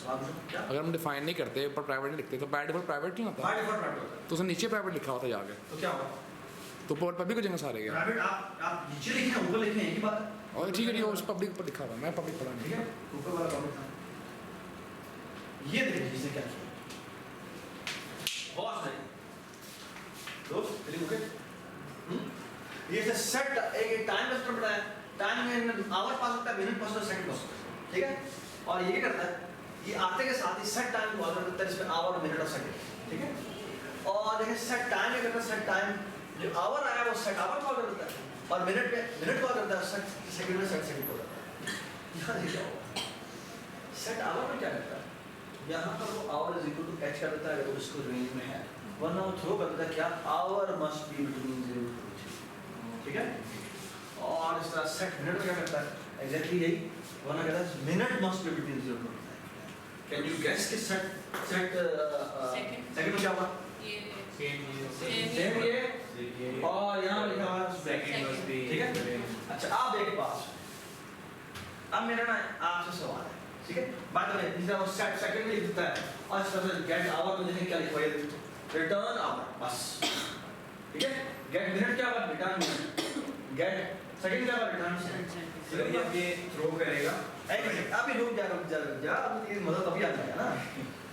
सवाल पूछो। क्या? अगर हम डिफाइन नहीं करते पर प्राइवेट नहीं लिखते तो बैट फॉर प्राइवेट नहीं होता। बाय डिफॉल्ट प्राइवेट होता है। तो उसने नीचे प्राइवेट लिखा होता जाके, तो क्या होगा? तो पब्लिक को जगह सारे गया। प्राइवेट आप नीचे लिखे हैं ऊपर लिखे हैं, एक ही बात है। और ठीक है, ये उस पब्लिक पर लिखा हुआ, मैं पब्लिक पढ़ा ठीक नहीं। है, ऊपर वाला पब्लिक था। ये देखिए इसने क्या किया, बहुत सही दोस्त, तेरी ओके। ये से सेट एक टाइम वेस्टर बनाया, टाइम में आवर पास होता है, मिनट पास होता है, सेकंड पास होता है, ठीक है। और ये क्या करता है, ये आते के साथ ही सेट टाइम को ऑर्डर करता है जिसमें आवर मिनट और सेकंड, ठीक है। और देखिए सेट टाइम में करता है, सेट टाइम जो आवर आया वो सेट आवर को ऑर्डर करता है, और मिनट में मिनट को ऑर्डर करता है, सेट सेकंड में सेट सेकंड को ऑर्डर करता है। यहाँ देखिए क्या होगा, सेट आवर में क्या करता है, यहाँ पर वो hour is equal to H कर देता है अगर वो इसको रेंज में है, वरना वो थ्रो कर देता है क्या, hour must be between 0 to 2, ठीक है। और इस तरह सेट मिनट में क्या करता है, एग्जैक्टली यही, वरना कहता है minute must be between 0 to 2। Can you guess कि सेट सेकंड में क्या हुआ, ये सेम सेम ये, और यहाँ लिखा हुआ सेकंड मस्ट बी, ठीक है। अच्छा अब एक बात, अब मेरा ना आपसे सवाल है, ठीक है। बात करें जिसे वो सेट सेकंड में लिख देता है, और इस तरह से गेट आवर में देखें क्या लिखा है, रिटर्न आवर, बस, ठीक है। गेट मिनट क्या हुआ, रिटर्न मिनट, गेट सेकंड क्या हुआ, रिटर्न सेकंड। सर ये थ्रो करेगा। एक मिनट, अभी रुक जा अब ये मतलब अभी आ जाएगा ना।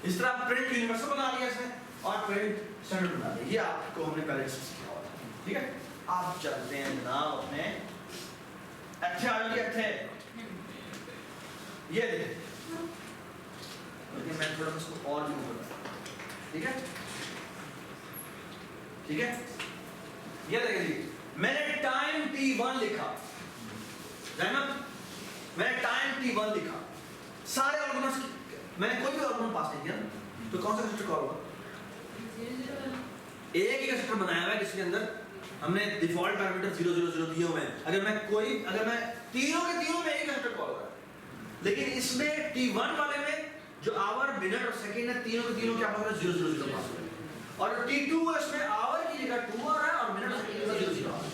इस तरह प्रिंट यूनिवर्सल बना लिया इसने और प्रिंट स्टैंडर्ड बना लिया, ये आपको हमने पहले डिस्कस किया हुआ था, ठीक है। आप चलते हैं जनाब अपने अच्छे आ गए अच्छे, ये देखिए, लेकिन मैं थोड़ा इसको और भी ऊपर करता हूं, ठीक है ठीक है। ये देखिए मैंने टाइम t1 लिखा, जैनब मैंने टाइम t1 लिखा, सारे आर्गुमेंट्स मैंने कोई भी आर्गुमेंट पास नहीं किया, तो कौन सा कंस्ट्रक्टर कॉल होगा, 0 एक ही कंस्ट्रक्टर बनाया हुआ है जिसके अंदर हमने डिफॉल्ट पैरामीटर 0 0 0 दिए हुए हैं। अगर मैं तीनों के तीनों में एक कंस्ट्रक्टर कॉल होगा, लेकिन इसमें t1 वाले में जो आवर मिनट और सेकंड है तीनों के तीनों क्या पास हो रहा है, 0 0 0 पास हो रहा है। और t2 है उसमें आवर की जगह 2 आ रहा है और मिनट और सेकंड की जगह 0 0 आ रहा है।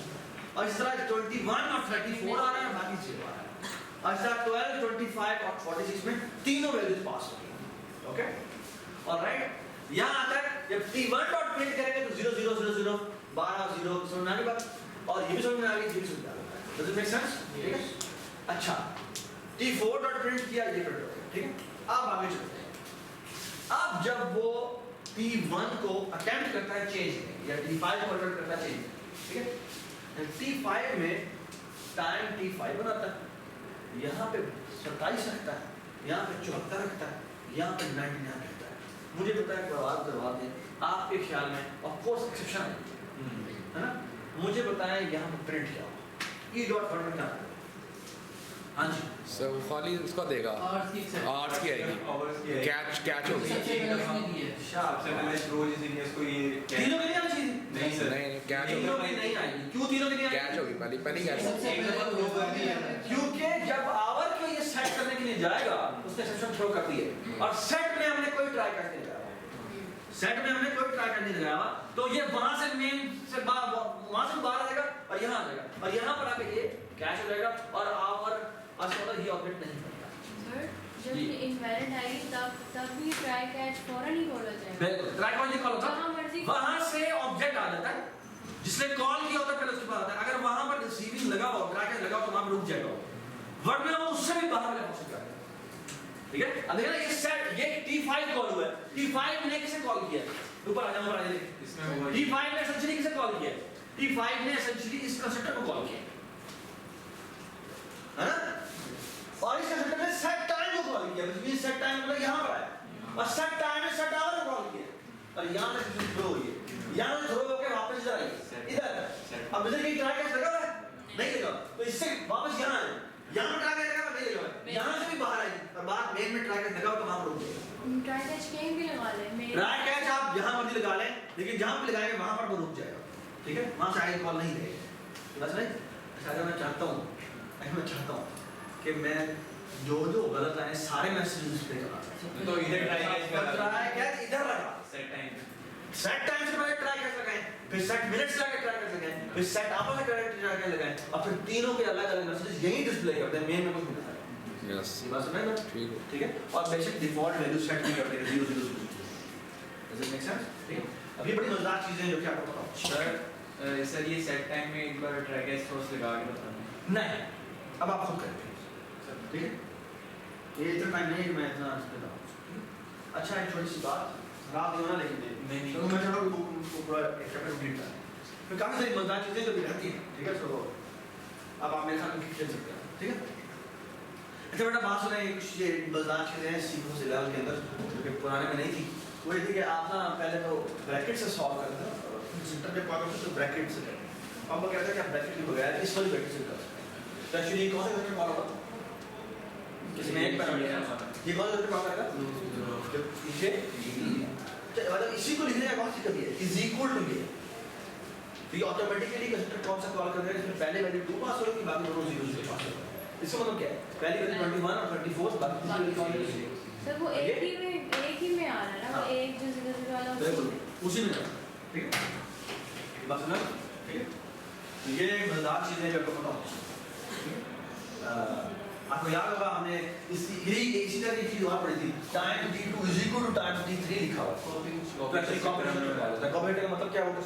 और इस तरह 21 और 34 आ रहा है, बाकी 0 आ रहा है। और इस तरह 12 25 और 46 में तीनों वैल्यूज पास हो रही हैं, ओके ऑलराइट। यहाँ आता है जब t1 डॉट प्रिंट करेंगे तो 0 0 0 0 12 0 समझ में आ गई बात, और ये भी समझ में आ गई, ये भी समझ में आ गई, डज इट मेक सेंस, ठीक है। अच्छा t4 डॉट प्रिंट किया, ये प्रिंट हो गया, ठीक है। अब आगे चलते हैं, अब जब वो t1 को अटेम्प्ट करता है चेंज या t5 को अटेम्प्ट करता है चेंज, ठीक है। t5 में टाइम t5 बनाता है, यहाँ पे 27 रखता है, यहाँ पे 74 रखता है, यहाँ पे 99 रखता है। मुझे पता है बर्बाद करवा दें आपके ख्याल में, ऑफ कोर्स एक्सेप्शन है ना। मुझे बताएं यहाँ पे प्रिंट क्या होगा, ई डॉट फॉर्मेट क्या होगा, हाँ जी सर वो खाली उसका देगा, आर्ट्स की आएगी, कैच होगी। सबसे पहले थ्रो जिसने इसको ये तीनों के लिए आनी चाहिए, नहीं सर, नहीं कैच तीनों होगी, के नहीं आएगी, क्यों तीनों के लिए कैच होगी, पहली कैच। एक दफा थ्रो कर दिया क्योंकि जब आवर को ये सेट करने के लिए जाएगा उसने एक्सेप्शन थ्रो कर दी है, और सेट में हमने कोई ट्राई करने नहीं लगाया, सेट में हमने कोई ट्राई करने नहीं लगाया, तो ये वहां से मेन से वहां से बाहर आ जाएगा और यहाँ आ जाएगा, और यहाँ पर आके ये कैच हो जाएगा, और आवर असर ये ऑब्जेक्ट नहीं बनेगा। सर जब ये इनवैलिड आएगी तब भी ट्राई कैच फौरन ही बोला जाएगा। बिल्कुल ट्राई कौन सी कॉल होता जहाँ मर्जी वहां से ऑब्जेक्ट आ जाता है जिसने कॉल किया होता है, पहले उसके बाद आता है। अगर वहां पर रिसीविंग लगा हो, ट्राई कैच लगा हो, तो वहां पर रुक जाएगा, वर्ड में वो उससे भी बाहर वाले पहुंच जाएगा, ठीक है। अब देखना ये सेट, ये t5 कॉल हुआ है, t5 ने किसे कॉल किया, ऊपर आ जाओ, ऊपर आ जाइए, इसमें हुआ t5 ने एसेंशियली किसे कॉल किया, t5 ने एसेंशियली इस कंस्ट्रक्टर को कॉल किया है ना, और इस कंस्ट्रक्टर ने सेट टाइम को कॉल किया, which means सेट और सेट टाइम में सेट आवर कॉल किया और यहाँ से सिस्टम थ्रो हुई है, यहाँ से थ्रो होकर वापस इधर आई, इधर अब इधर कहीं ट्राई कैच लगा हुआ है नहीं लगा, तो इससे वापस यहाँ आए, यहाँ पर ट्राई कैच लगा नहीं लगा, यहाँ से भी बाहर आई और बाहर मेन में ट्राई कैच लगा तो वहाँ पर रुक जाएगा। ट्राई कैच कहीं भी लगा लें, ट्राई कैच आप जहाँ मर्जी लगा लें, लेकिन जहाँ पे लगाएंगे वहाँ पर वो रुक जाएगा, ठीक है, वहाँ से आई कॉल नहीं देगा, बस नहीं। अच्छा मैं चाहता हूँ कि मैं जो गलत आए सारे मैसेज डिस्प्ले करा, तो इधर ट्राई कैच इधर लगा, सेट टाइम सेट टाइम से पहले ट्राई कैच लगाएं, फिर सेट मिनट्स लगा ट्राई कैच लगाएं, फिर सेट आपस में ट्राई कैच लगाएं, और फिर तीनों के अलग-अलग मैसेज यही डिस्प्ले करते हैं, मेन में कुछ नहीं होता है। यस ये बात समझ में? ठीक है, और बेसिक डिफॉल्ट वैल्यू सेट भी करते हैं 0 0 0। Does it make sense? ठीक है, अब ये बड़ी मजेदार चीजें हैं जो कि आपको पता हो। सर ये सेट टाइम में एक बार ट्राई कैच थ्रोस लगा के बताना नहीं, अब आप खुद करेंगे, ठीक है, ये इतना टाइम नहीं है कि मैं इतना बताऊं। अच्छा एक छोटी सी बात, रात में ना लेकिन नहीं तो मैं चलो वो पूरा एक चैप्टर कंप्लीट कर फिर काफी सारी मजेदार चीजें जो भी रहती हैं, ठीक है, तो अब आप मेरे साथ खेल सकते हैं, ठीक है। अच्छा बेटा बात सुने, कुछ ये मजेदार चीजें हैं सीक्वेंस लेवल के अंदर जो कि पुराने में नहीं थी, वो ये थी कि आप ना पहले तो ब्रैकेट से सॉल्व करते हैं, सेंटर पे कॉल करते तो ब्रैकेट से करते हैं, अब वो कहते हैं कि आप ब्रैकेट के बगैर इस वाली ब्रैकेट से कर सकते हैं। तो एक्चुअली कौन सा वेक्टर कॉल होगा, इसमें एक पैरामीटर ये कौन सा वेक्टर कॉल करेगा, पीछे मतलब इसी को लिखने का कौन सी कमी है, इज इक्वल टू ये, तो ये ऑटोमेटिकली कंस्ट्रक्टर कौन सा कॉल करेगा, इसमें पहले वैल्यू 2 पास होगी, बाकी दोनों 0 0 पास होगा। इसका मतलब क्या है, पहली वैल्यू 21 और 24, बाकी तीसरी वैल्यू कौन है, सर वो एक ही में आ रहा है ना, वो एक जो 0 0 वाला बिल्कुल उसी में जाना, ठीक है, बस ना, ठीक है, तो ये एक मजेदार चीज है जो आपको पता होना चाहिए। आपको याद होगा हमने इसी तरह की चीज और पढ़ी थी, time t2 is equal to time t3 लिखा हुआ है, तो एक्चुअली कॉम्बिनेशन का मतलब क्या होगा।